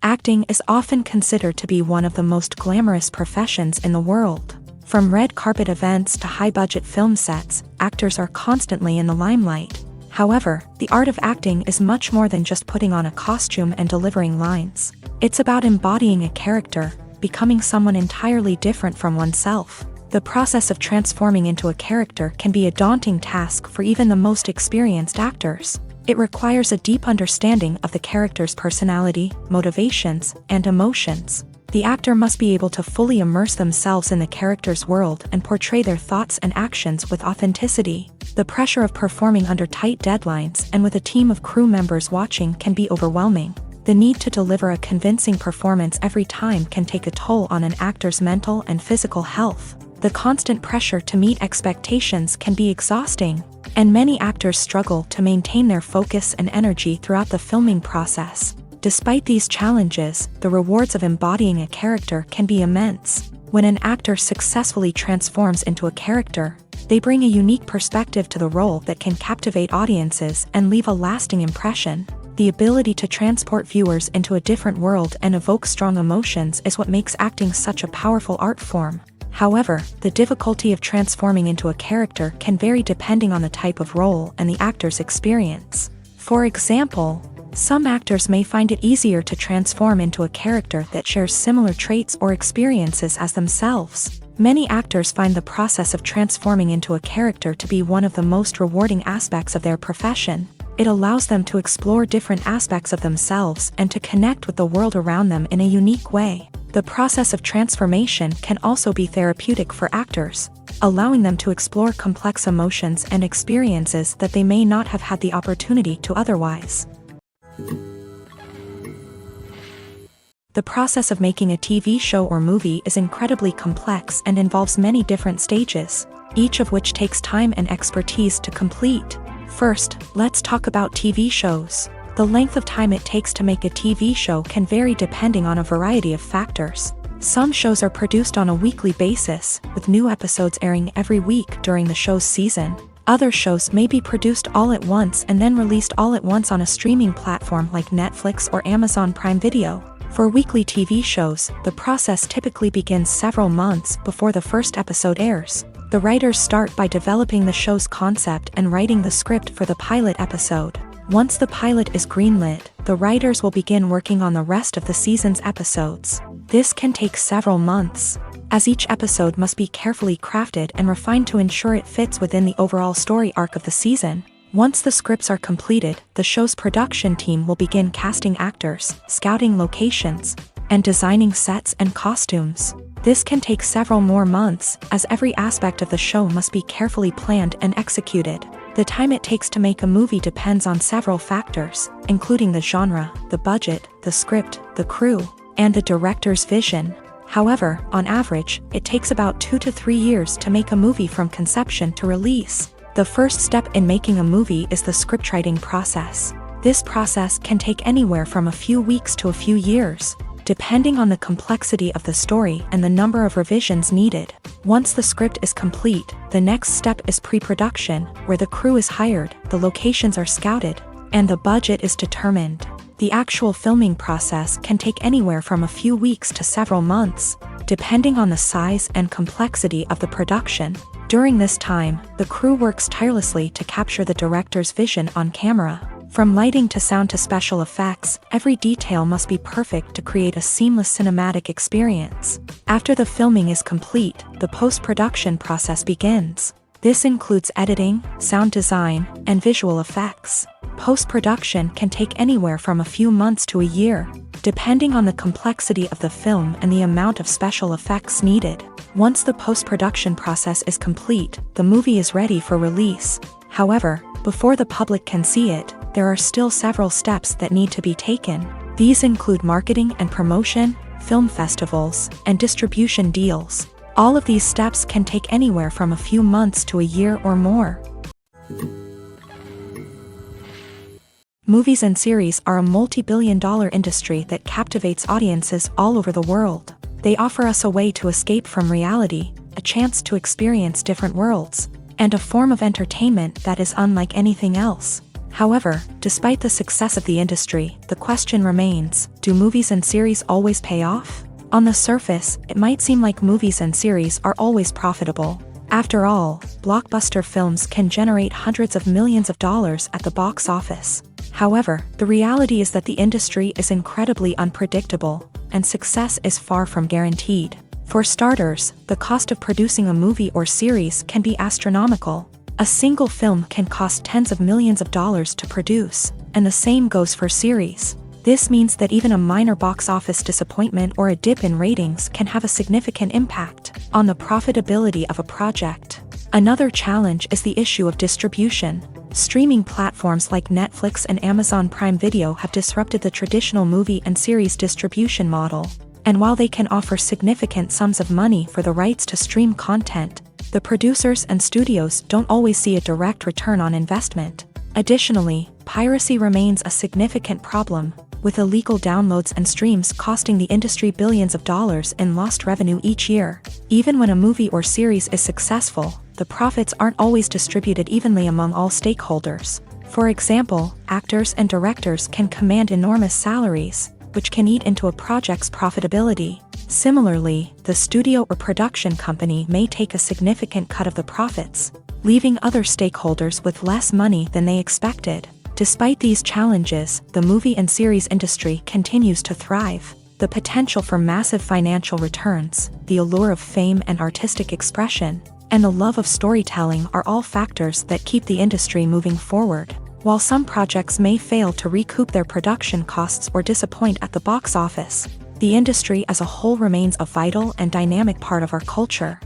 Speaker 1: Acting is often considered to be one of the most glamorous professions in the world. From red carpet events to high-budget film sets, actors are constantly in the limelight. However, the art of acting is much more than just putting on a costume and delivering lines. It's about embodying a character, becoming someone entirely different from oneself. The process of transforming into a character can be a daunting task for even the most experienced actors. It requires a deep understanding of the character's personality, motivations, and emotions. The actor must be able to fully immerse themselves in the character's world and portray their thoughts and actions with authenticity. The pressure of performing under tight deadlines and with a team of crew members watching can be overwhelming. The need to deliver a convincing performance every time can take a toll on an actor's mental and physical health. The constant pressure to meet expectations can be exhausting. and many actors struggle to maintain their focus and energy throughout the filming process. Despite these challenges, the rewards of embodying a character can be immense. When an actor successfully transforms into a character, they bring a unique perspective to the role that can captivate audiences and leave a lasting impression. The ability to transport viewers into a different world and evoke strong emotions is what makes acting such a powerful art form. However, the difficulty of transforming into a character can vary depending on the type of role and the actor's experience. For example, some actors may find it easier to transform into a character that shares similar traits or experiences as themselves. Many actors find the process of transforming into a character to be one of the most rewarding aspects of their profession. It allows them to explore different aspects of themselves and to connect with the world around them in a unique way. The process of transformation can also be therapeutic for actors, allowing them to explore complex emotions and experiences that they may not have had the opportunity to otherwise. The process of making a TV show or movie is incredibly complex and involves many different stages, each of which takes time and expertise to complete. First, let's talk about TV shows. The length of time it takes to make a TV show can vary depending on a variety of factors. Some shows are produced on a weekly basis, with new episodes airing every week during the show's season. Other shows may be produced all at once and then released all at once on a streaming platform like Netflix or Amazon Prime Video. For weekly TV shows, the process typically begins several months before the first episode airs. The writers start by developing the show's concept and writing the script for the pilot episode. Once the pilot is greenlit, the writers will begin working on the rest of the season's episodes. This can take several months, as each episode must be carefully crafted and refined to ensure it fits within the overall story arc of the season. Once the scripts are completed, the show's production team will begin casting actors, scouting locations, and designing sets and costumes. This can take several more months, as every aspect of the show must be carefully planned and executed. The time it takes to make a movie depends on several factors, including the genre, the budget, the script, the crew, and the director's vision. However, on average, it takes about 2 to 3 years to make a movie from conception to release. The first step in making a movie is the scriptwriting process. This process can take anywhere from a few weeks to a few years, depending on the complexity of the story and the number of revisions needed. Once the script is complete, the next step is pre-production, where the crew is hired, the locations are scouted, and the budget is determined. The actual filming process can take anywhere from a few weeks to several months, depending on the size and complexity of the production. During this time, the crew works tirelessly to capture the director's vision on camera. From lighting to sound to special effects, every detail must be perfect to create a seamless cinematic experience. After the filming is complete, the post-production process begins. This includes editing, sound design, and visual effects. Post-production can take anywhere from a few months to a year, depending on the complexity of the film and the amount of special effects needed. Once the post-production process is complete, the movie is ready for release. However, before the public can see it, there are still several steps that need to be taken. These include marketing and promotion, film festivals, and distribution deals. All of these steps can take anywhere from a few months to a year or more. Movies and series are a multi-billion-dollar industry that captivates audiences all over the world. They offer us a way to escape from reality, a chance to experience different worlds, and a form of entertainment that is unlike anything else. However, despite the success of the industry, the question remains, do movies and series always pay off? On the surface, it might seem like movies and series are always profitable. After all, blockbuster films can generate hundreds of millions of dollars at the box office. However, the reality is that the industry is incredibly unpredictable, and success is far from guaranteed. For starters, the cost of producing a movie or series can be astronomical. A single film can cost tens of millions of dollars to produce, and the same goes for series. This means that even a minor box office disappointment or a dip in ratings can have a significant impact on the profitability of a project. Another challenge is the issue of distribution. Streaming platforms like Netflix and Amazon Prime Video have disrupted the traditional movie and series distribution model. And while they can offer significant sums of money for the rights to stream content, the producers and studios don't always see a direct return on investment. Additionally, piracy remains a significant problem, with illegal downloads and streams costing the industry billions of dollars in lost revenue each year. Even when a movie or series is successful, the profits aren't always distributed evenly among all stakeholders. For example, actors and directors can command enormous salaries, which can eat into a project's profitability. Similarly, the studio or production company may take a significant cut of the profits, leaving other stakeholders with less money than they expected. Despite these challenges, the movie and series industry continues to thrive. The potential for massive financial returns, the allure of fame and artistic expression, and the love of storytelling are all factors that keep the industry moving forward. While some projects may fail to recoup their production costs or disappoint at the box office, the industry as a whole remains a vital and dynamic part of our culture.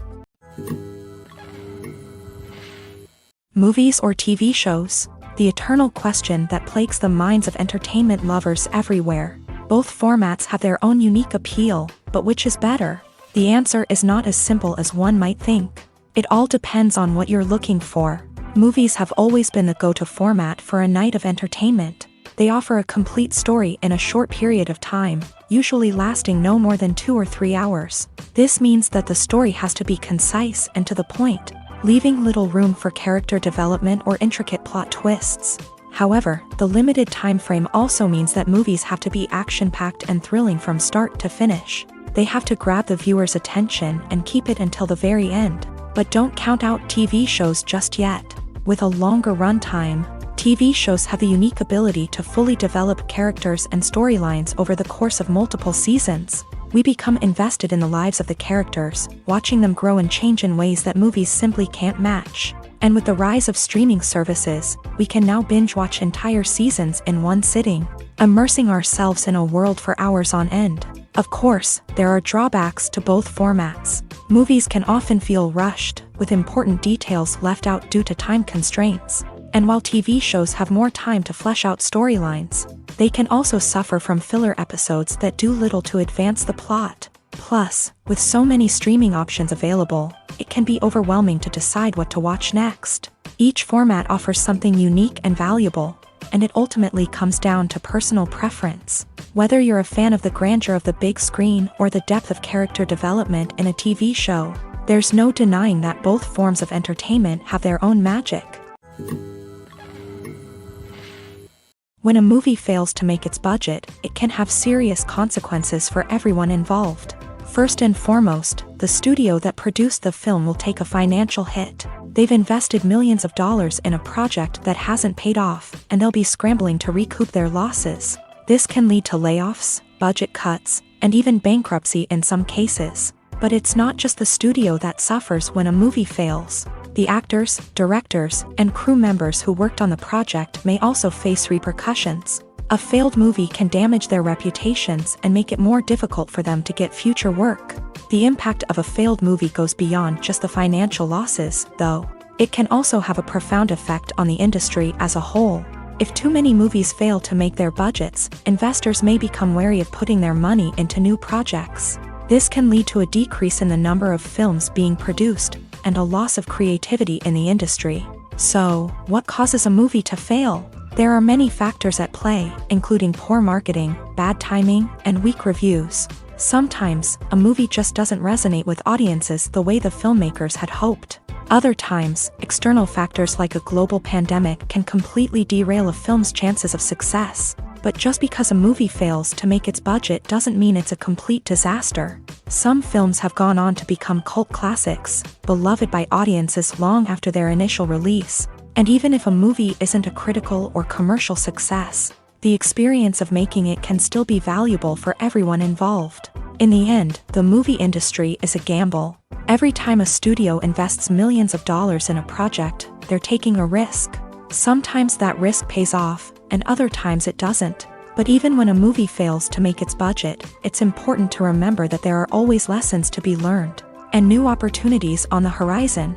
Speaker 1: Movies or TV shows? The eternal question that plagues the minds of entertainment lovers everywhere. Both formats have their own unique appeal, but which is better? The answer is not as simple as one might think. It all depends on what you're looking for. Movies have always been the go-to format for a night of entertainment. They offer a complete story in a short period of time, usually lasting no more than 2 or 3 hours. This means that the story has to be concise and to the point, leaving little room for character development or intricate plot twists. However, the limited time frame also means that movies have to be action-packed and thrilling from start to finish. They have to grab the viewer's attention and keep it until the very end. But don't count out TV shows just yet. With a longer runtime, TV shows have the unique ability to fully develop characters and storylines over the course of multiple seasons. We become invested in the lives of the characters, watching them grow and change in ways that movies simply can't match. And with the rise of streaming services, we can now binge-watch entire seasons in one sitting, immersing ourselves in a world for hours on end. Of course, there are drawbacks to both formats. Movies can often feel rushed, with important details left out due to time constraints. And while TV shows have more time to flesh out storylines, they can also suffer from filler episodes that do little to advance the plot. Plus, with so many streaming options available, it can be overwhelming to decide what to watch next. Each format offers something unique and valuable, and it ultimately comes down to personal preference. Whether you're a fan of the grandeur of the big screen or the depth of character development in a TV show, there's no denying that both forms of entertainment have their own magic. When a movie fails to make its budget, it can have serious consequences for everyone involved. First and foremost, the studio that produced the film will take a financial hit. They've invested millions of dollars in a project that hasn't paid off, and they'll be scrambling to recoup their losses. This can lead to layoffs, budget cuts, and even bankruptcy in some cases. But it's not just the studio that suffers when a movie fails. The actors, directors, and crew members who worked on the project may also face repercussions. A failed movie can damage their reputations and make it more difficult for them to get future work. The impact of a failed movie goes beyond just the financial losses, though. It can also have a profound effect on the industry as a whole. If too many movies fail to make their budgets, investors may become wary of putting their money into new projects. This can lead to a decrease in the number of films being produced, and a loss of creativity in the industry. So, what causes a movie to fail? There are many factors at play, including poor marketing, bad timing, and weak reviews. Sometimes, a movie just doesn't resonate with audiences the way the filmmakers had hoped. Other times, external factors like a global pandemic can completely derail a film's chances of success. But just because a movie fails to make its budget doesn't mean it's a complete disaster. Some films have gone on to become cult classics, beloved by audiences long after their initial release. And even if a movie isn't a critical or commercial success, the experience of making it can still be valuable for everyone involved. In the end, the movie industry is a gamble. Every time a studio invests millions of dollars in a project, they're taking a risk. Sometimes that risk pays off, and other times it doesn't. But even when a movie fails to make its budget, it's important to remember that there are always lessons to be learned, and new opportunities on the horizon.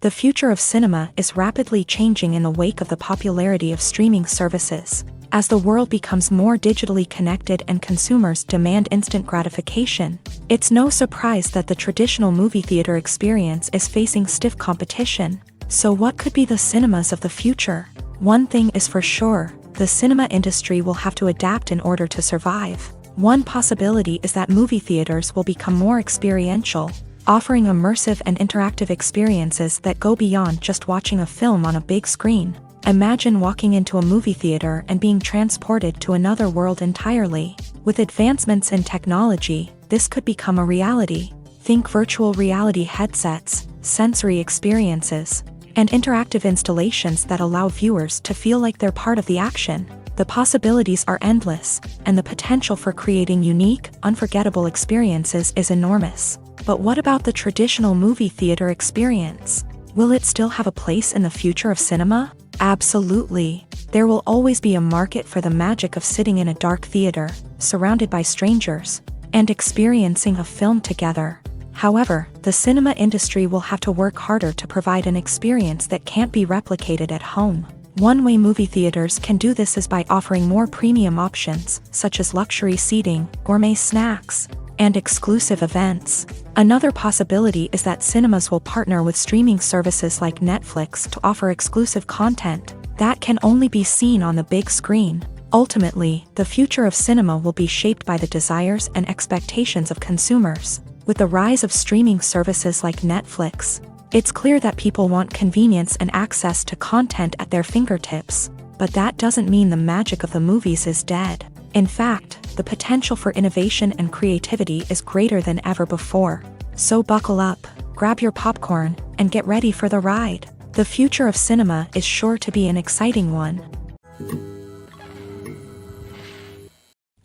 Speaker 1: The future of cinema is rapidly changing in the wake of the popularity of streaming services. As the world becomes more digitally connected and consumers demand instant gratification, It's no surprise that the traditional movie theater experience is facing stiff competition. So what could be the cinemas of the future? One thing is for sure, the cinema industry will have to adapt in order to survive. One possibility is that movie theaters will become more experiential, offering immersive and interactive experiences that go beyond just watching a film on a big screen. Imagine walking into a movie theater and being transported to another world entirely. With advancements in technology, this could become a reality. Think virtual reality headsets, sensory experiences, and interactive installations that allow viewers to feel like they're part of the action. The possibilities are endless, and the potential for creating unique, unforgettable experiences is enormous. But what about the traditional movie theater experience? Will it still have a place in the future of cinema? Absolutely. There will always be a market for the magic of sitting in a dark theater, surrounded by strangers, and experiencing a film together. However, the cinema industry will have to work harder to provide an experience that can't be replicated at home. One way movie theaters can do this is by offering more premium options, such as luxury seating, gourmet snacks, and exclusive events. Another possibility is that cinemas will partner with streaming services like Netflix to offer exclusive content that can only be seen on the big screen. Ultimately, the future of cinema will be shaped by the desires and expectations of consumers. With the rise of streaming services like Netflix, it's clear that people want convenience and access to content at their fingertips. But that doesn't mean the magic of the movies is dead. In fact, the potential for innovation and creativity is greater than ever before. So buckle up, grab your popcorn, and get ready for the ride. The future of cinema is sure to be an exciting one.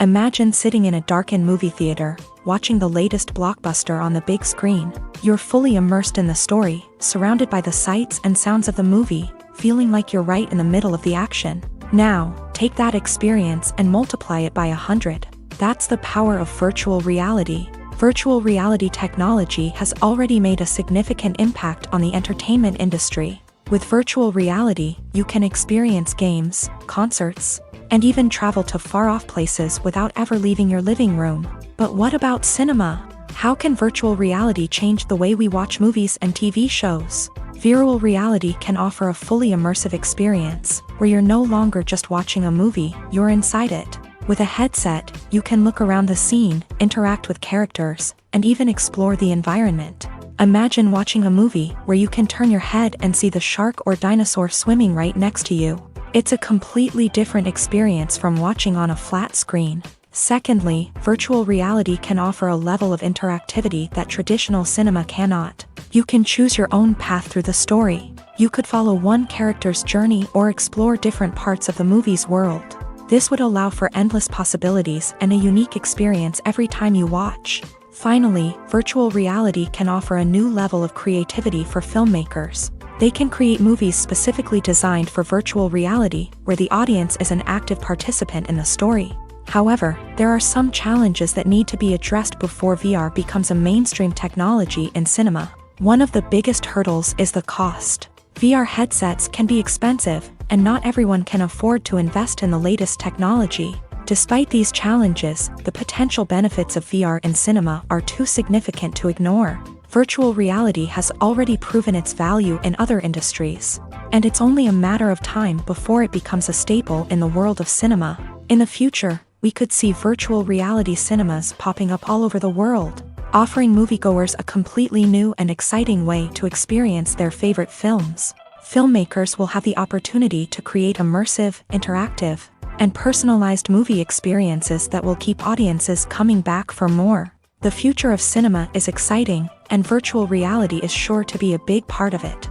Speaker 1: Imagine sitting in a darkened movie theater, watching the latest blockbuster on the big screen. You're fully immersed in the story, surrounded by the sights and sounds of the movie, feeling like you're right in the middle of the action. Now, take that experience and multiply it by 100. That's the power of virtual reality. Virtual reality technology has already made a significant impact on the entertainment industry. With virtual reality, you can experience games, concerts, and even travel to far-off places without ever leaving your living room. But what about cinema? How can virtual reality change the way we watch movies and TV shows? Virtual reality can offer a fully immersive experience, where you're no longer just watching a movie, you're inside it. With a headset, you can look around the scene, interact with characters, and even explore the environment. Imagine watching a movie where you can turn your head and see the shark or dinosaur swimming right next to you. It's a completely different experience from watching on a flat screen. Secondly, virtual reality can offer a level of interactivity that traditional cinema cannot. You can choose your own path through the story. You could follow one character's journey or explore different parts of the movie's world. This would allow for endless possibilities and a unique experience every time you watch. Finally, virtual reality can offer a new level of creativity for filmmakers. They can create movies specifically designed for virtual reality, where the audience is an active participant in the story. However, there are some challenges that need to be addressed before VR becomes a mainstream technology in cinema. One of the biggest hurdles is the cost. VR headsets can be expensive, and not everyone can afford to invest in the latest technology. Despite these challenges, the potential benefits of VR in cinema are too significant to ignore. Virtual reality has already proven its value in other industries, and it's only a matter of time before it becomes a staple in the world of cinema. In the future, we could see virtual reality cinemas popping up all over the world, offering moviegoers a completely new and exciting way to experience their favorite films. Filmmakers will have the opportunity to create immersive, interactive, and personalized movie experiences that will keep audiences coming back for more. The future of cinema is exciting, and virtual reality is sure to be a big part of it.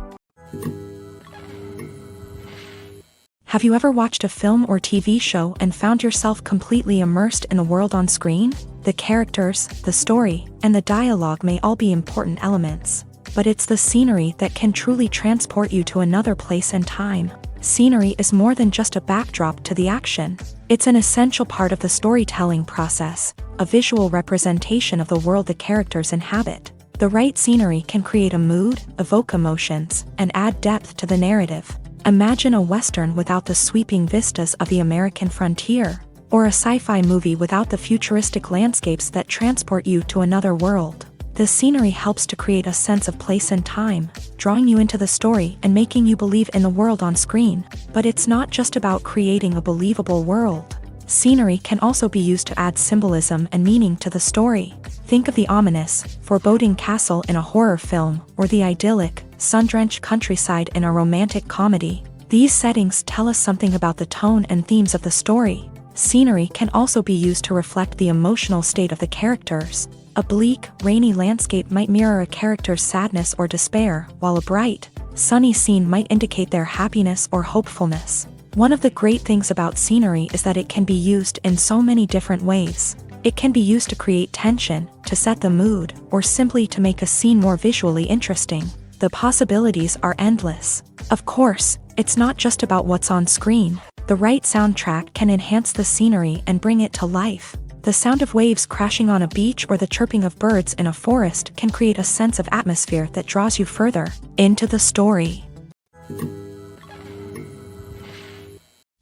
Speaker 1: Have you ever watched a film or TV show and found yourself completely immersed in the world on screen? The characters, the story, and the dialogue may all be important elements, but it's the scenery that can truly transport you to another place and time. Scenery is more than just a backdrop to the action. It's an essential part of the storytelling process, a visual representation of the world the characters inhabit. The right scenery can create a mood, evoke emotions, and add depth to the narrative. Imagine a Western without the sweeping vistas of the American frontier. or a sci-fi movie without the futuristic landscapes that transport you to another world. The scenery helps to create a sense of place and time, drawing you into the story and making you believe in the world on screen. But it's not just about creating a believable world. Scenery can also be used to add symbolism and meaning to the story. Think of the ominous, foreboding castle in a horror film, or the idyllic, sun-drenched countryside in a romantic comedy. These settings tell us something about the tone and themes of the story. Scenery can also be used to reflect the emotional state of the characters. A bleak, rainy landscape might mirror a character's sadness or despair, while a bright, sunny scene might indicate their happiness or hopefulness. One of the great things about scenery is that it can be used in so many different ways. It can be used to create tension, to set the mood, or simply to make a scene more visually interesting. The possibilities are endless. Of course, it's not just about what's on screen. The right soundtrack can enhance the scenery and bring it to life. The sound of waves crashing on a beach or the chirping of birds in a forest can create a sense of atmosphere that draws you further into the story.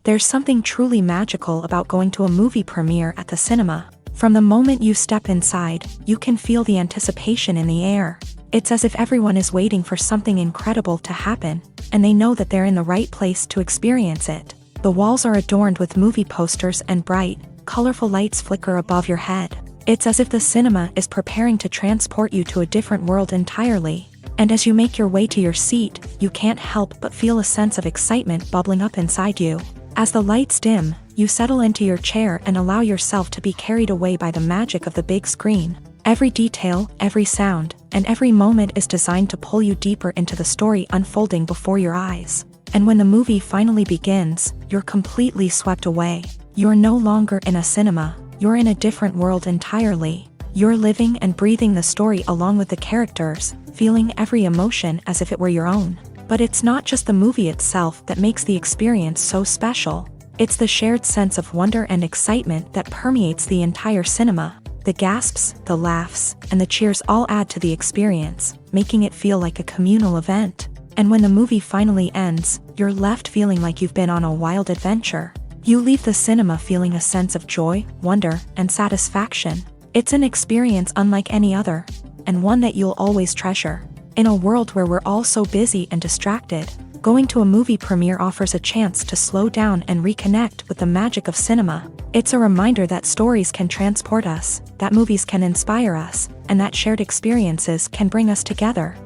Speaker 1: There's something truly magical about going to a movie premiere at the cinema. From the moment you step inside, you can feel the anticipation in the air. It's as if everyone is waiting for something incredible to happen, and they know that they're in the right place to experience it. The walls are adorned with movie posters and bright, colorful lights flicker above your head. It's as if the cinema is preparing to transport you to a different world entirely. And as you make your way to your seat, you can't help but feel a sense of excitement bubbling up inside you. As the lights dim, you settle into your chair and allow yourself to be carried away by the magic of the big screen. Every detail, every sound, and every moment is designed to pull you deeper into the story unfolding before your eyes. And when the movie finally begins, you're completely swept away. You're no longer in a cinema, you're in a different world entirely. You're living and breathing the story along with the characters, feeling every emotion as if it were your own. But it's not just the movie itself that makes the experience so special. It's the shared sense of wonder and excitement that permeates the entire cinema. The gasps, the laughs, and the cheers all add to the experience, making it feel like a communal event. And when the movie finally ends, you're left feeling like you've been on a wild adventure. You leave the cinema feeling a sense of joy, wonder, and satisfaction. It's an experience unlike any other, and one that you'll always treasure. In a world where we're all so busy and distracted, going to a movie premiere offers a chance to slow down and reconnect with the magic of cinema. It's a reminder that stories can transport us, that movies can inspire us, and that shared experiences can bring us together.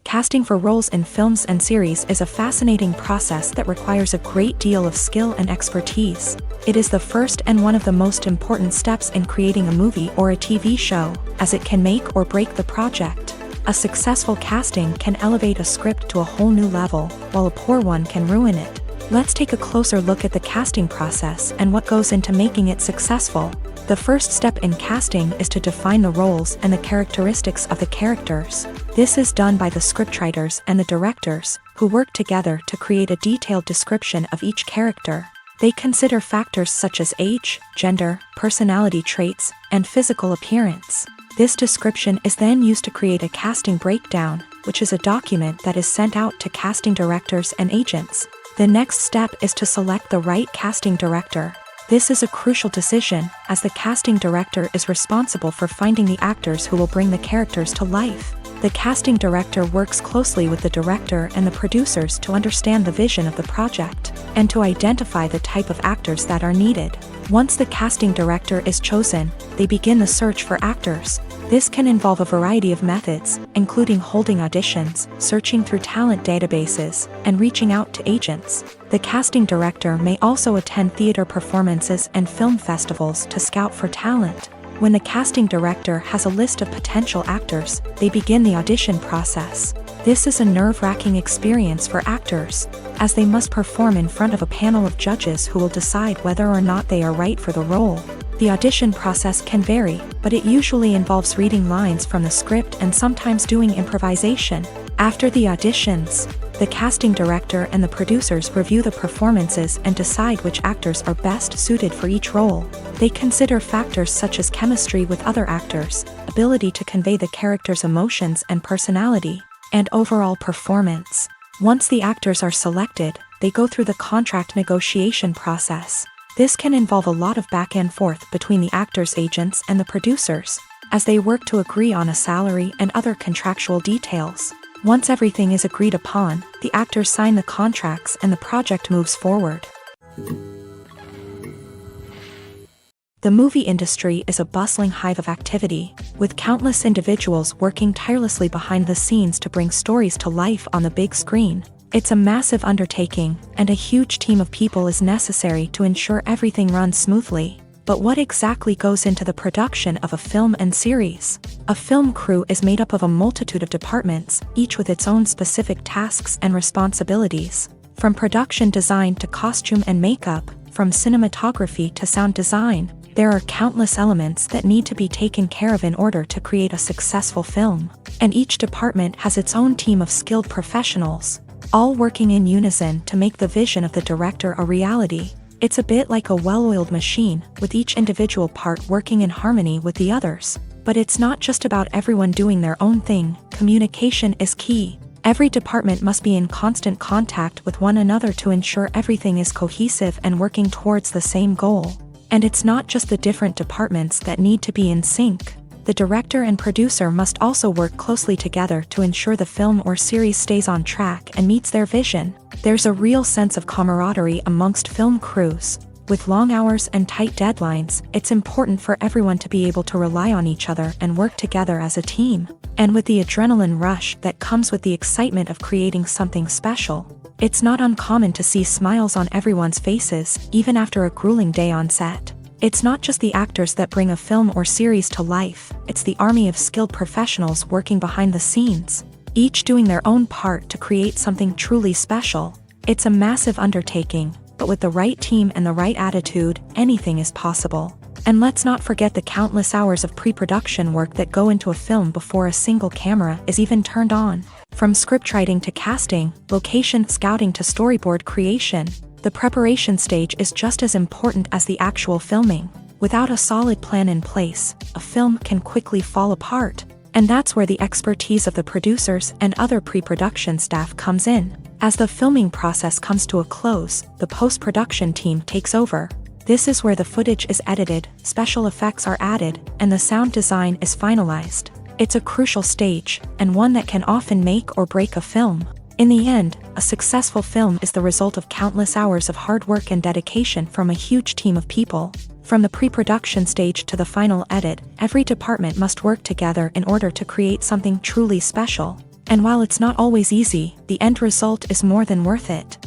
Speaker 1: Casting for roles in films and series is a fascinating process that requires a great deal of skill and expertise. It is the first and one of the most important steps in creating a movie or a TV show, as it can make or break the project. A successful casting can elevate a script to a whole new level, while a poor one can ruin it. Let's take a closer look at the casting process and what goes into making it successful. The first step in casting is to define the roles and the characteristics of the characters. This is done by the scriptwriters and the directors, who work together to create a detailed description of each character. They consider factors such as age, gender, personality traits, and physical appearance. This description is then used to create a casting breakdown, which is a document that is sent out to casting directors and agents. The next step is to select the right casting director. This is a crucial decision, as the casting director is responsible for finding the actors who will bring the characters to life. The casting director works closely with the director and the producers to understand the vision of the project, and to identify the type of actors that are needed. Once the casting director is chosen, they begin the search for actors. This can involve a variety of methods, including holding auditions, searching through talent databases, and reaching out to agents. The casting director may also attend theater performances and film festivals to scout for talent. When the casting director has a list of potential actors, they begin the audition process. This is a nerve-wracking experience for actors, as they must perform in front of a panel of judges who will decide whether or not they are right for the role. The audition process can vary, but it usually involves reading lines from the script and sometimes doing improvisation. After the auditions, the casting director and the producers review the performances and decide which actors are best suited for each role. They consider factors such as chemistry with other actors, ability to convey the character's emotions and personality, and overall performance. Once the actors are selected, they go through the contract negotiation process. This can involve a lot of back and forth between the actors' agents and the producers, as they work to agree on a salary and other contractual details. Once everything is agreed upon, the actors sign the contracts and the project moves forward. The movie industry is a bustling hive of activity, with countless individuals working tirelessly behind the scenes to bring stories to life on the big screen. It's a massive undertaking, and a huge team of people is necessary to ensure everything runs smoothly. But what exactly goes into the production of a film and series? A film crew is made up of a multitude of departments, each with its own specific tasks and responsibilities. From production design to costume and makeup, from cinematography to sound design, there are countless elements that need to be taken care of in order to create a successful film. And each department has its own team of skilled professionals, all working in unison to make the vision of the director a reality. It's a bit like a well-oiled machine, with each individual part working in harmony with the others. But it's not just about everyone doing their own thing. Communication is key. Every department must be in constant contact with one another to ensure everything is cohesive and working towards the same goal. And it's not just the different departments that need to be in sync. The director and producer must also work closely together to ensure the film or series stays on track and meets their vision. There's a real sense of camaraderie amongst film crews. With long hours and tight deadlines, it's important for everyone to be able to rely on each other and work together as a team. And with the adrenaline rush that comes with the excitement of creating something special, it's not uncommon to see smiles on everyone's faces, even after a grueling day on set. It's not just the actors that bring a film or series to life, it's the army of skilled professionals working behind the scenes, each doing their own part to create something truly special. It's a massive undertaking, but with the right team and the right attitude, anything is possible. And let's not forget the countless hours of pre-production work that go into a film before a single camera is even turned on. From scriptwriting to casting, location scouting to storyboard creation, the preparation stage is just as important as the actual filming. Without a solid plan in place, a film can quickly fall apart. And that's where the expertise of the producers and other pre-production staff comes in. As the filming process comes to a close, the post-production team takes over. This is where the footage is edited, special effects are added, and the sound design is finalized. It's a crucial stage, and one that can often make or break a film. In the end, a successful film is the result of countless hours of hard work and dedication from a huge team of people. From the pre-production stage to the final edit, every department must work together in order to create something truly special. And while it's not always easy, the end result is more than worth it.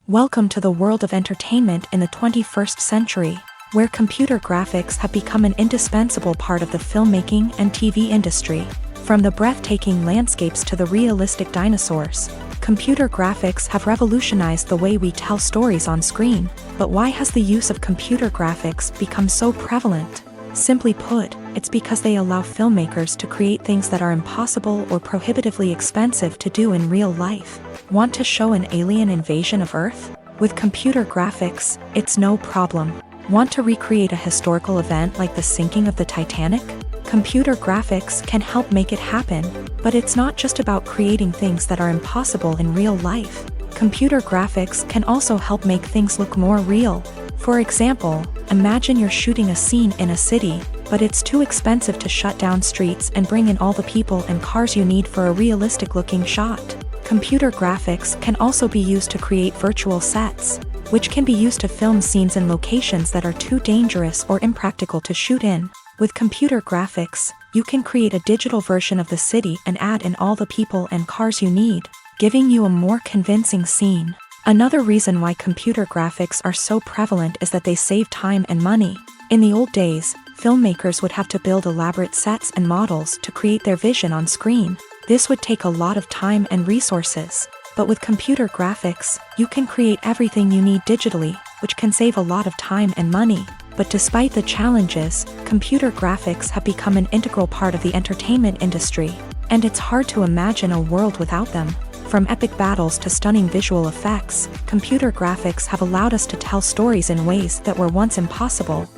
Speaker 1: Welcome to the world of entertainment in the 21st century, where computer graphics have become an indispensable part of the filmmaking and TV industry. From the breathtaking landscapes to the realistic dinosaurs, computer graphics have revolutionized the way we tell stories on screen. But why has the use of computer graphics become so prevalent? Simply put, it's because they allow filmmakers to create things that are impossible or prohibitively expensive to do in real life. Want to show an alien invasion of Earth? With computer graphics, it's no problem. Want to recreate a historical event like the sinking of the Titanic? Computer graphics can help make it happen. But it's not just about creating things that are impossible in real life. Computer graphics can also help make things look more real. For example, imagine you're shooting a scene in a city, but it's too expensive to shut down streets and bring in all the people and cars you need for a realistic-looking shot. Computer graphics can also be used to create virtual sets, which can be used to film scenes in locations that are too dangerous or impractical to shoot in. With computer graphics, you can create a digital version of the city and add in all the people and cars you need, giving you a more convincing scene. Another reason why computer graphics are so prevalent is that they save time and money. In the old days, filmmakers would have to build elaborate sets and models to create their vision on screen. This would take a lot of time and resources. But with computer graphics, you can create everything you need digitally, which can save a lot of time and money. But despite the challenges, computer graphics have become an integral part of the entertainment industry, and it's hard to imagine a world without them. From epic battles to stunning visual effects, computer graphics have allowed us to tell stories in ways that were once impossible.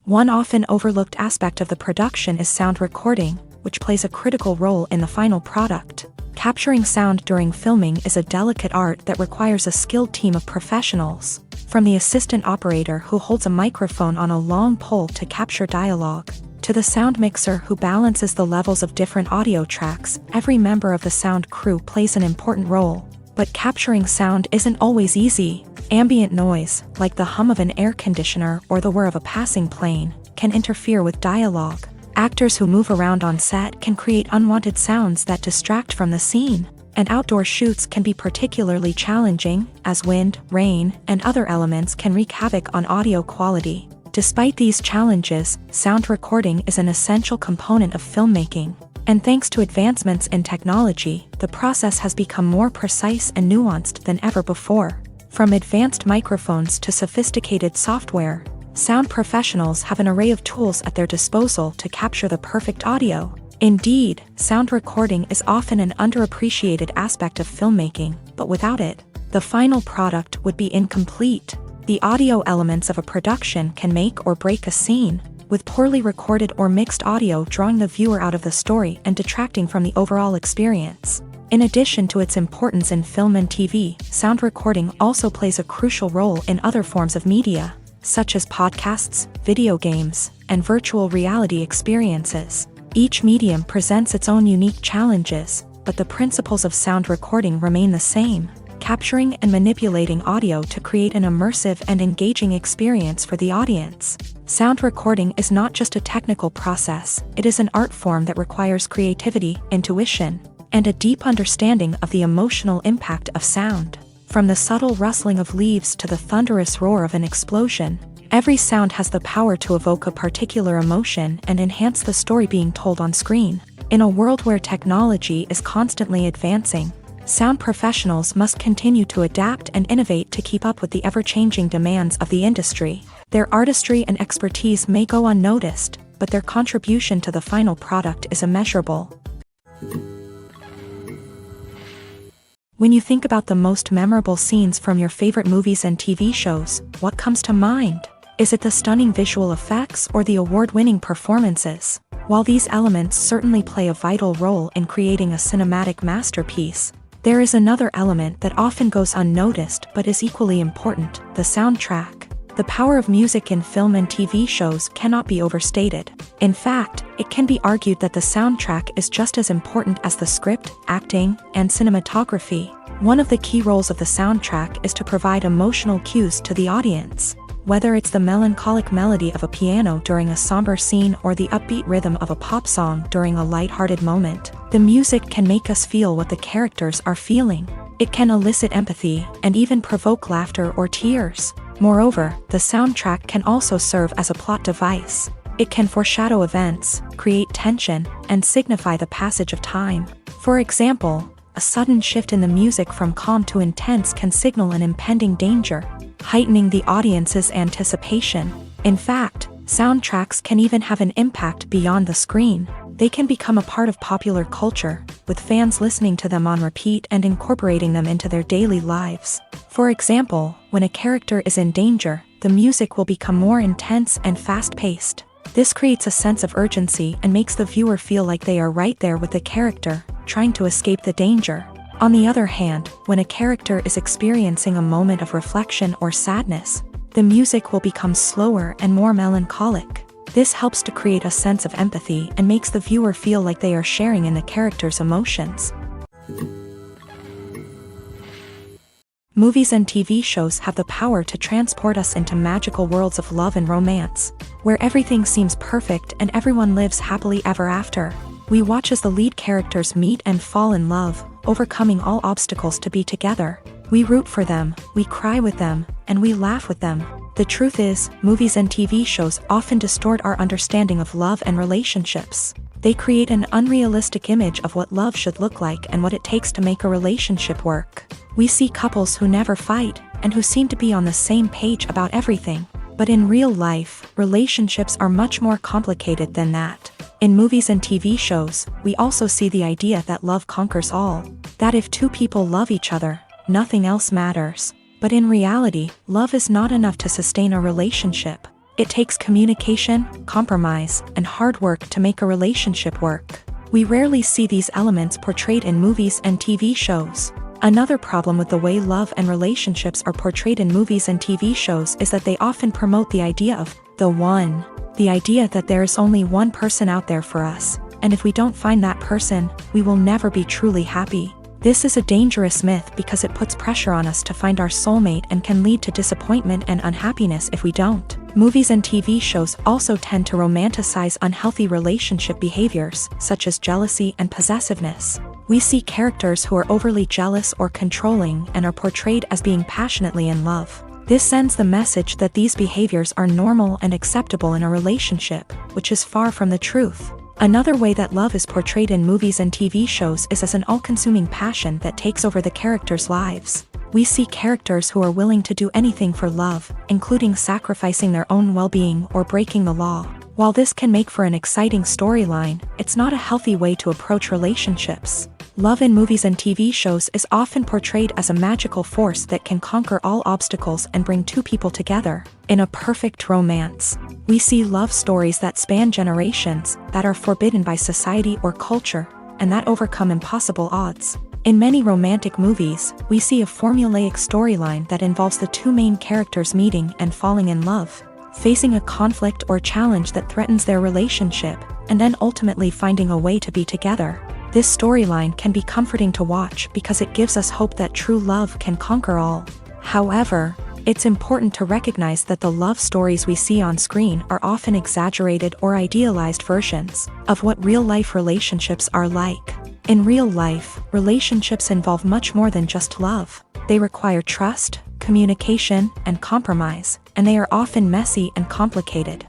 Speaker 1: One often overlooked aspect of the production is sound recording. which plays a critical role in the final product. Capturing sound during filming is a delicate art that requires a skilled team of professionals. From the assistant operator who holds a microphone on a long pole to capture dialogue, to the sound mixer who balances the levels of different audio tracks, every member of the sound crew plays an important role. But capturing sound isn't always easy. Ambient noise, like the hum of an air conditioner or the whir of a passing plane, can interfere with dialogue. Actors who move around on set can create unwanted sounds that distract from the scene. And outdoor shoots can be particularly challenging, as wind, rain, and other elements can wreak havoc on audio quality. Despite these challenges, sound recording is an essential component of filmmaking. And thanks to advancements in technology, the process has become more precise and nuanced than ever before. From advanced microphones to sophisticated software, sound professionals have an array of tools at their disposal to capture the perfect audio. Indeed, sound recording is often an underappreciated aspect of filmmaking, but without it, the final product would be incomplete. The audio elements of a production can make or break a scene, with poorly recorded or mixed audio drawing the viewer out of the story and detracting from the overall experience. In addition to its importance in film and TV, sound recording also plays a crucial role in other forms of media, such as podcasts, video games, and virtual reality experiences. Each medium presents its own unique challenges, but the principles of sound recording remain the same: capturing and manipulating audio to create an immersive and engaging experience for the audience. Sound recording is not just a technical process, it is an art form that requires creativity, intuition, and a deep understanding of the emotional impact of sound. From the subtle rustling of leaves to the thunderous roar of an explosion, every sound has the power to evoke a particular emotion and enhance the story being told on screen. In a world where technology is constantly advancing, sound professionals must continue to adapt and innovate to keep up with the ever-changing demands of the industry. Their artistry and expertise may go unnoticed, but their contribution to the final product is immeasurable. When you think about the most memorable scenes from your favorite movies and TV shows, what comes to mind? Is it the stunning visual effects or the award-winning performances? While these elements certainly play a vital role in creating a cinematic masterpiece, there is another element that often goes unnoticed but is equally important: the soundtrack. The power of music in film and TV shows cannot be overstated. In fact, it can be argued that the soundtrack is just as important as the script, acting, and cinematography. One of the key roles of the soundtrack is to provide emotional cues to the audience. Whether it's the melancholic melody of a piano during a somber scene or the upbeat rhythm of a pop song during a lighthearted moment, the music can make us feel what the characters are feeling. It can elicit empathy and even provoke laughter or tears. Moreover, the soundtrack can also serve as a plot device. It can foreshadow events, create tension, and signify the passage of time. For example, a sudden shift in the music from calm to intense can signal an impending danger, heightening the audience's anticipation. In fact, soundtracks can even have an impact beyond the screen. They can become a part of popular culture, with fans listening to them on repeat and incorporating them into their daily lives. For example, when a character is in danger, the music will become more intense and fast-paced. This creates a sense of urgency and makes the viewer feel like they are right there with the character, trying to escape the danger. On the other hand, when a character is experiencing a moment of reflection or sadness, the music will become slower and more melancholic. This helps to create a sense of empathy and makes the viewer feel like they are sharing in the character's emotions. Movies and TV shows have the power to transport us into magical worlds of love and romance, where everything seems perfect and everyone lives happily ever after. We watch as the lead characters meet and fall in love, overcoming all obstacles to be together. We root for them, we cry with them, and we laugh with them. The truth is, movies and TV shows often distort our understanding of love and relationships. They create an unrealistic image of what love should look like and what it takes to make a relationship work. We see couples who never fight, and who seem to be on the same page about everything. But in real life, relationships are much more complicated than that. In movies and TV shows, we also see the idea that love conquers all. That if two people love each other, nothing else matters. But in reality, love is not enough to sustain a relationship. It takes communication, compromise, and hard work to make a relationship work. We rarely see these elements portrayed in movies and TV shows. Another problem with the way love and relationships are portrayed in movies and TV shows is that they often promote the idea of the one. The idea that there is only one person out there for us, and if we don't find that person, we will never be truly happy. This is a dangerous myth because it puts pressure on us to find our soulmate and can lead to disappointment and unhappiness if we don't. Movies and TV shows also tend to romanticize unhealthy relationship behaviors, such as jealousy and possessiveness. We see characters who are overly jealous or controlling and are portrayed as being passionately in love. This sends the message that these behaviors are normal and acceptable in a relationship, which is far from the truth. Another way that love is portrayed in movies and TV shows is as an all-consuming passion that takes over the characters' lives. We see characters who are willing to do anything for love, including sacrificing their own well-being or breaking the law. While this can make for an exciting storyline, it's not a healthy way to approach relationships. Love in movies and TV shows is often portrayed as a magical force that can conquer all obstacles and bring two people together in a perfect romance. We see love stories that span generations, that are forbidden by society or culture, and that overcome impossible odds. In many romantic movies, we see a formulaic storyline that involves the two main characters meeting and falling in love, facing a conflict or challenge that threatens their relationship, and then ultimately finding a way to be together. This storyline can be comforting to watch because it gives us hope that true love can conquer all. However, it's important to recognize that the love stories we see on screen are often exaggerated or idealized versions of what real-life relationships are like. In real life, relationships involve much more than just love. They require trust, communication, and compromise, and they are often messy and complicated.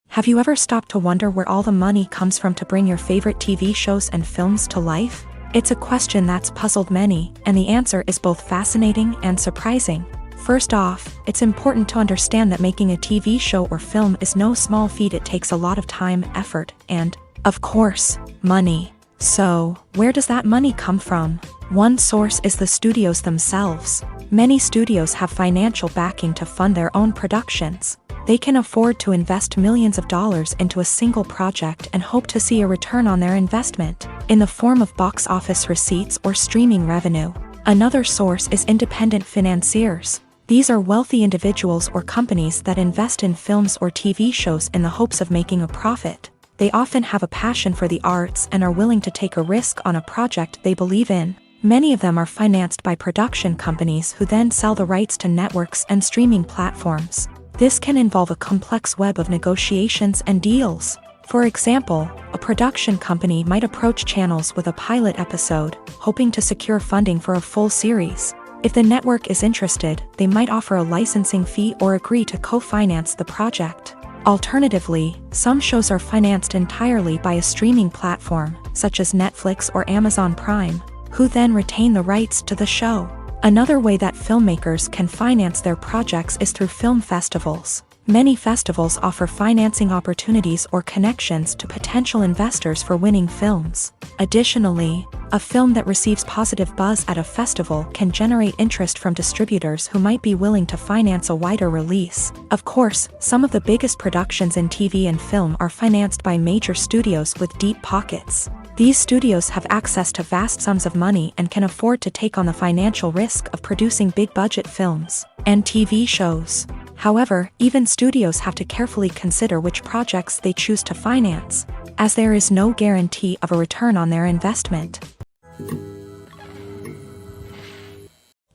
Speaker 1: Have you ever stopped to wonder where all the money comes from to bring your favorite TV shows and films to life? It's a question that's puzzled many, and the answer is both fascinating and surprising. First off, it's important to understand that making a TV show or film is no small feat. It takes a lot of time, effort, and, of course, money. So, where does that money come from? One source is the studios themselves. Many studios have financial backing to fund their own productions. They can afford to invest millions of dollars into a single project and hope to see a return on their investment, in the form of box office receipts or streaming revenue. Another source is independent financiers. These are wealthy individuals or companies that invest in films or TV shows in the hopes of making a profit. They often have a passion for the arts and are willing to take a risk on a project they believe in. Many of them are financed by production companies who then sell the rights to networks and streaming platforms. This can involve a complex web of negotiations and deals. For example, a production company might approach channels with a pilot episode, hoping to secure funding for a full series. If the network is interested, they might offer a licensing fee or agree to co-finance the project. Alternatively, some shows are financed entirely by a streaming platform, such as Netflix or Amazon Prime, who then retain the rights to the show. Another way that filmmakers can finance their projects is through film festivals. Many festivals offer financing opportunities or connections to potential investors for winning films. Additionally, a film that receives positive buzz at a festival can generate interest from distributors who might be willing to finance a wider release. Of course, some of the biggest productions in TV and film are financed by major studios with deep pockets. These studios have access to vast sums of money and can afford to take on the financial risk of producing big-budget films and TV shows. However, even studios have to carefully consider which projects they choose to finance, as there is no guarantee of a return on their investment.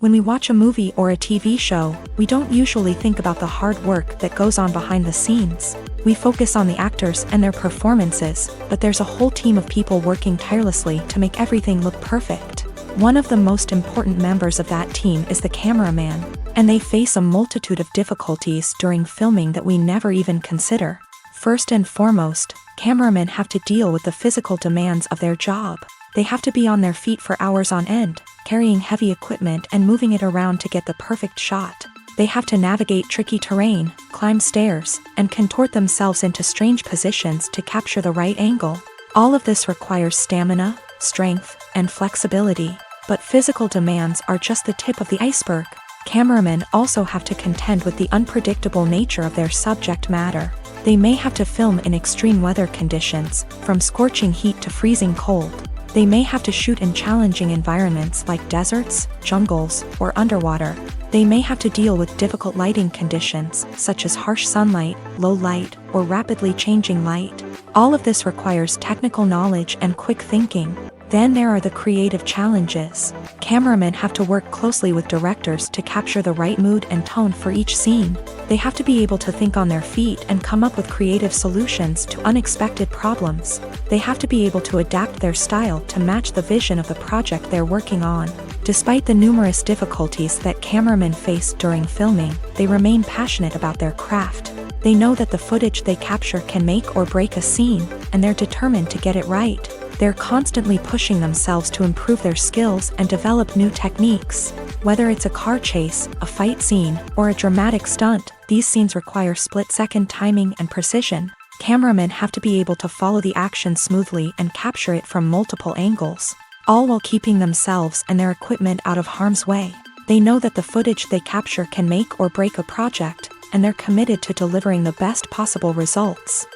Speaker 1: When we watch a movie or a TV show, we don't usually think about the hard work that goes on behind the scenes. We focus on the actors and their performances, but there's a whole team of people working tirelessly to make everything look perfect. One of the most important members of that team is the cameraman, and they face a multitude of difficulties during filming that we never even consider. First and foremost, cameramen have to deal with the physical demands of their job. They have to be on their feet for hours on end, carrying heavy equipment and moving it around to get the perfect shot. They have to navigate tricky terrain, climb stairs, and contort themselves into strange positions to capture the right angle. All of this requires stamina, strength, and flexibility. But physical demands are just the tip of the iceberg. Cameramen also have to contend with the unpredictable nature of their subject matter. They may have to film in extreme weather conditions, from scorching heat to freezing cold. They may have to shoot in challenging environments like deserts, jungles, or underwater. They may have to deal with difficult lighting conditions, such as harsh sunlight, low light, or rapidly changing light. All of this requires technical knowledge and quick thinking. Then there are the creative challenges. Cameramen have to work closely with directors to capture the right mood and tone for each scene. They have to be able to think on their feet and come up with creative solutions to unexpected problems. They have to be able to adapt their style to match the vision of the project they're working on. Despite the numerous difficulties that cameramen face during filming, they remain passionate about their craft. They know that the footage they capture can make or break a scene, and they're determined to get it right. They're constantly pushing themselves to improve their skills and develop new techniques. Whether it's a car chase, a fight scene, or a dramatic stunt, these scenes require split-second timing and precision. Cameramen have to be able to follow the action smoothly and capture it from multiple angles, all while keeping themselves and their equipment out of harm's way. They know that the footage they capture can make or break a project, and they're committed to delivering the best possible results.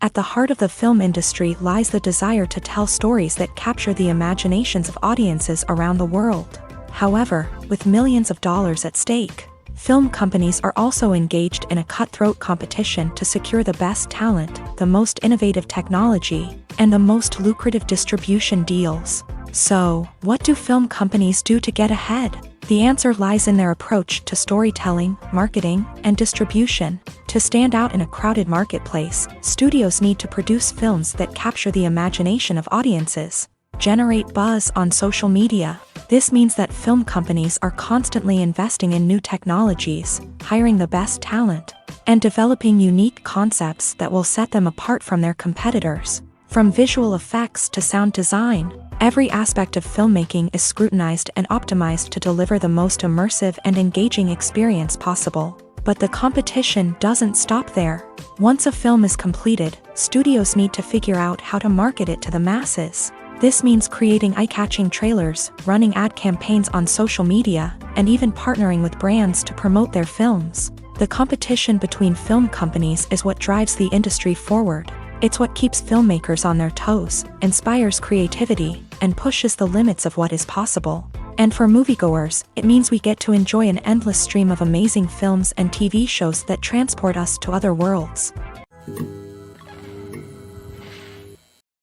Speaker 1: At the heart of the film industry lies the desire to tell stories that capture the imaginations of audiences around the world. However, with millions of dollars at stake, film companies are also engaged in a cutthroat competition to secure the best talent, the most innovative technology, and the most lucrative distribution deals. So, what do film companies do to get ahead? The answer lies in their approach to storytelling, marketing, and distribution. To stand out in a crowded marketplace, studios need to produce films that capture the imagination of audiences, generate buzz on social media. This means that film companies are constantly investing in new technologies, hiring the best talent, and developing unique concepts that will set them apart from their competitors. From visual effects to sound design, every aspect of filmmaking is scrutinized and optimized to deliver the most immersive and engaging experience possible. But the competition doesn't stop there. Once a film is completed, studios need to figure out how to market it to the masses. This means creating eye-catching trailers, running ad campaigns on social media, and even partnering with brands to promote their films. The competition between film companies is what drives the industry forward. It's what keeps filmmakers on their toes, inspires creativity, and pushes the limits of what is possible. And for moviegoers, it means we get to enjoy an endless stream of amazing films and TV shows that transport us to other worlds.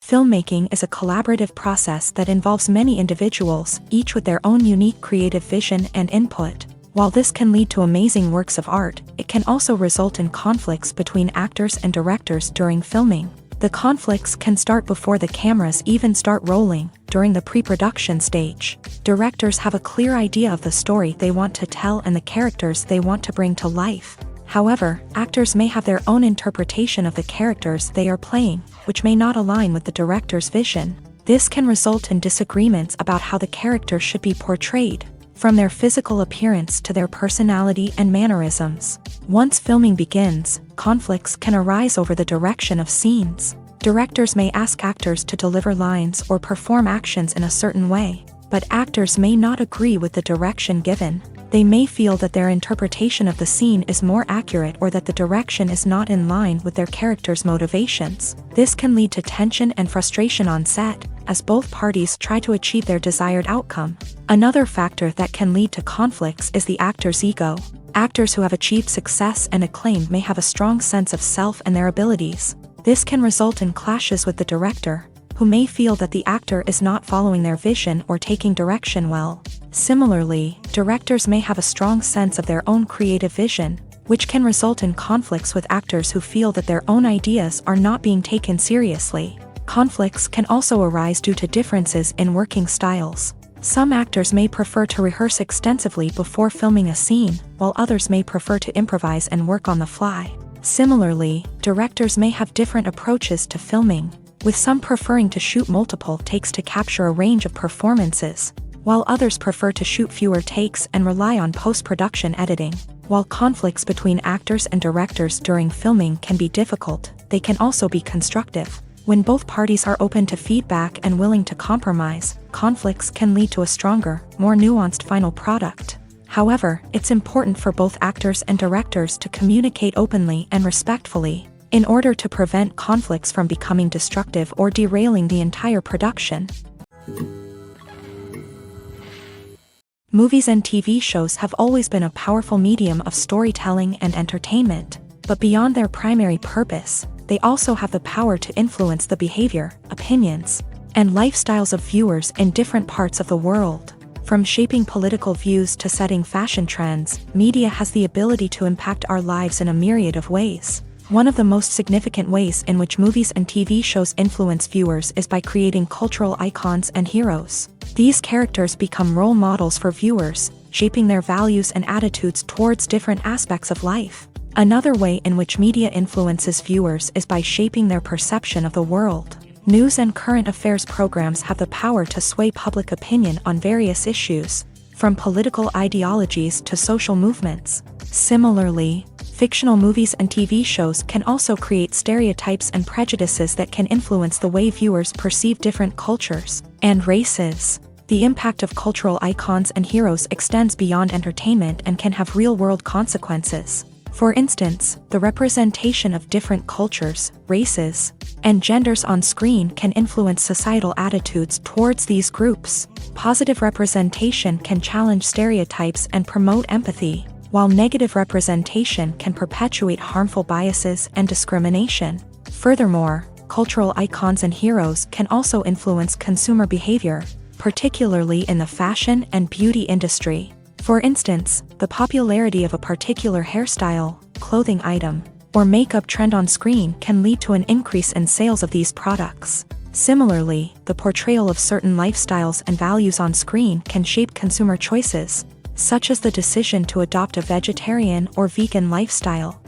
Speaker 1: Filmmaking is a collaborative process that involves many individuals, each with their own unique creative vision and input. While this can lead to amazing works of art, it can also result in conflicts between actors and directors during filming. The conflicts can start before the cameras even start rolling, during the pre-production stage. Directors have a clear idea of the story they want to tell and the characters they want to bring to life. However, actors may have their own interpretation of the characters they are playing, which may not align with the director's vision. This can result in disagreements about how the character should be portrayed, from their physical appearance to their personality and mannerisms. Once filming begins, conflicts can arise over the direction of scenes. Directors may ask actors to deliver lines or perform actions in a certain way, but actors may not agree with the direction given. They may feel that their interpretation of the scene is more accurate or that the direction is not in line with their character's motivations. This can lead to tension and frustration on set, as both parties try to achieve their desired outcome. Another factor that can lead to conflicts is the actor's ego. Actors who have achieved success and acclaim may have a strong sense of self and their abilities. This can result in clashes with the director, who may feel that the actor is not following their vision or taking direction well. Similarly, directors may have a strong sense of their own creative vision, which can result in conflicts with actors who feel that their own ideas are not being taken seriously. Conflicts can also arise due to differences in working styles. Some actors may prefer to rehearse extensively before filming a scene, while others may prefer to improvise and work on the fly. Similarly, directors may have different approaches to filming, with some preferring to shoot multiple takes to capture a range of performances, while others prefer to shoot fewer takes and rely on post-production editing. While conflicts between actors and directors during filming can be difficult, they can also be constructive. When both parties are open to feedback and willing to compromise, conflicts can lead to a stronger, more nuanced final product. However, it's important for both actors and directors to communicate openly and respectfully, in order to prevent conflicts from becoming destructive or derailing the entire production. Movies and TV shows have always been a powerful medium of storytelling and entertainment, but beyond their primary purpose, they also have the power to influence the behavior, opinions, and lifestyles of viewers in different parts of the world. From shaping political views to setting fashion trends, media has the ability to impact our lives in a myriad of ways. One of the most significant ways in which movies and TV shows influence viewers is by creating cultural icons and heroes. These characters become role models for viewers, shaping their values and attitudes towards different aspects of life. Another way in which media influences viewers is by shaping their perception of the world. News and current affairs programs have the power to sway public opinion on various issues, from political ideologies to social movements. Similarly, fictional movies and TV shows can also create stereotypes and prejudices that can influence the way viewers perceive different cultures and races. The impact of cultural icons and heroes extends beyond entertainment and can have real-world consequences. For instance, the representation of different cultures, races, and genders on screen can influence societal attitudes towards these groups. Positive representation can challenge stereotypes and promote empathy, while negative representation can perpetuate harmful biases and discrimination. Furthermore, cultural icons and heroes can also influence consumer behavior, particularly in the fashion and beauty industry. For instance, the popularity of a particular hairstyle, clothing item, or makeup trend on screen can lead to an increase in sales of these products. Similarly, the portrayal of certain lifestyles and values on screen can shape consumer choices, such as the decision to adopt a vegetarian or vegan lifestyle.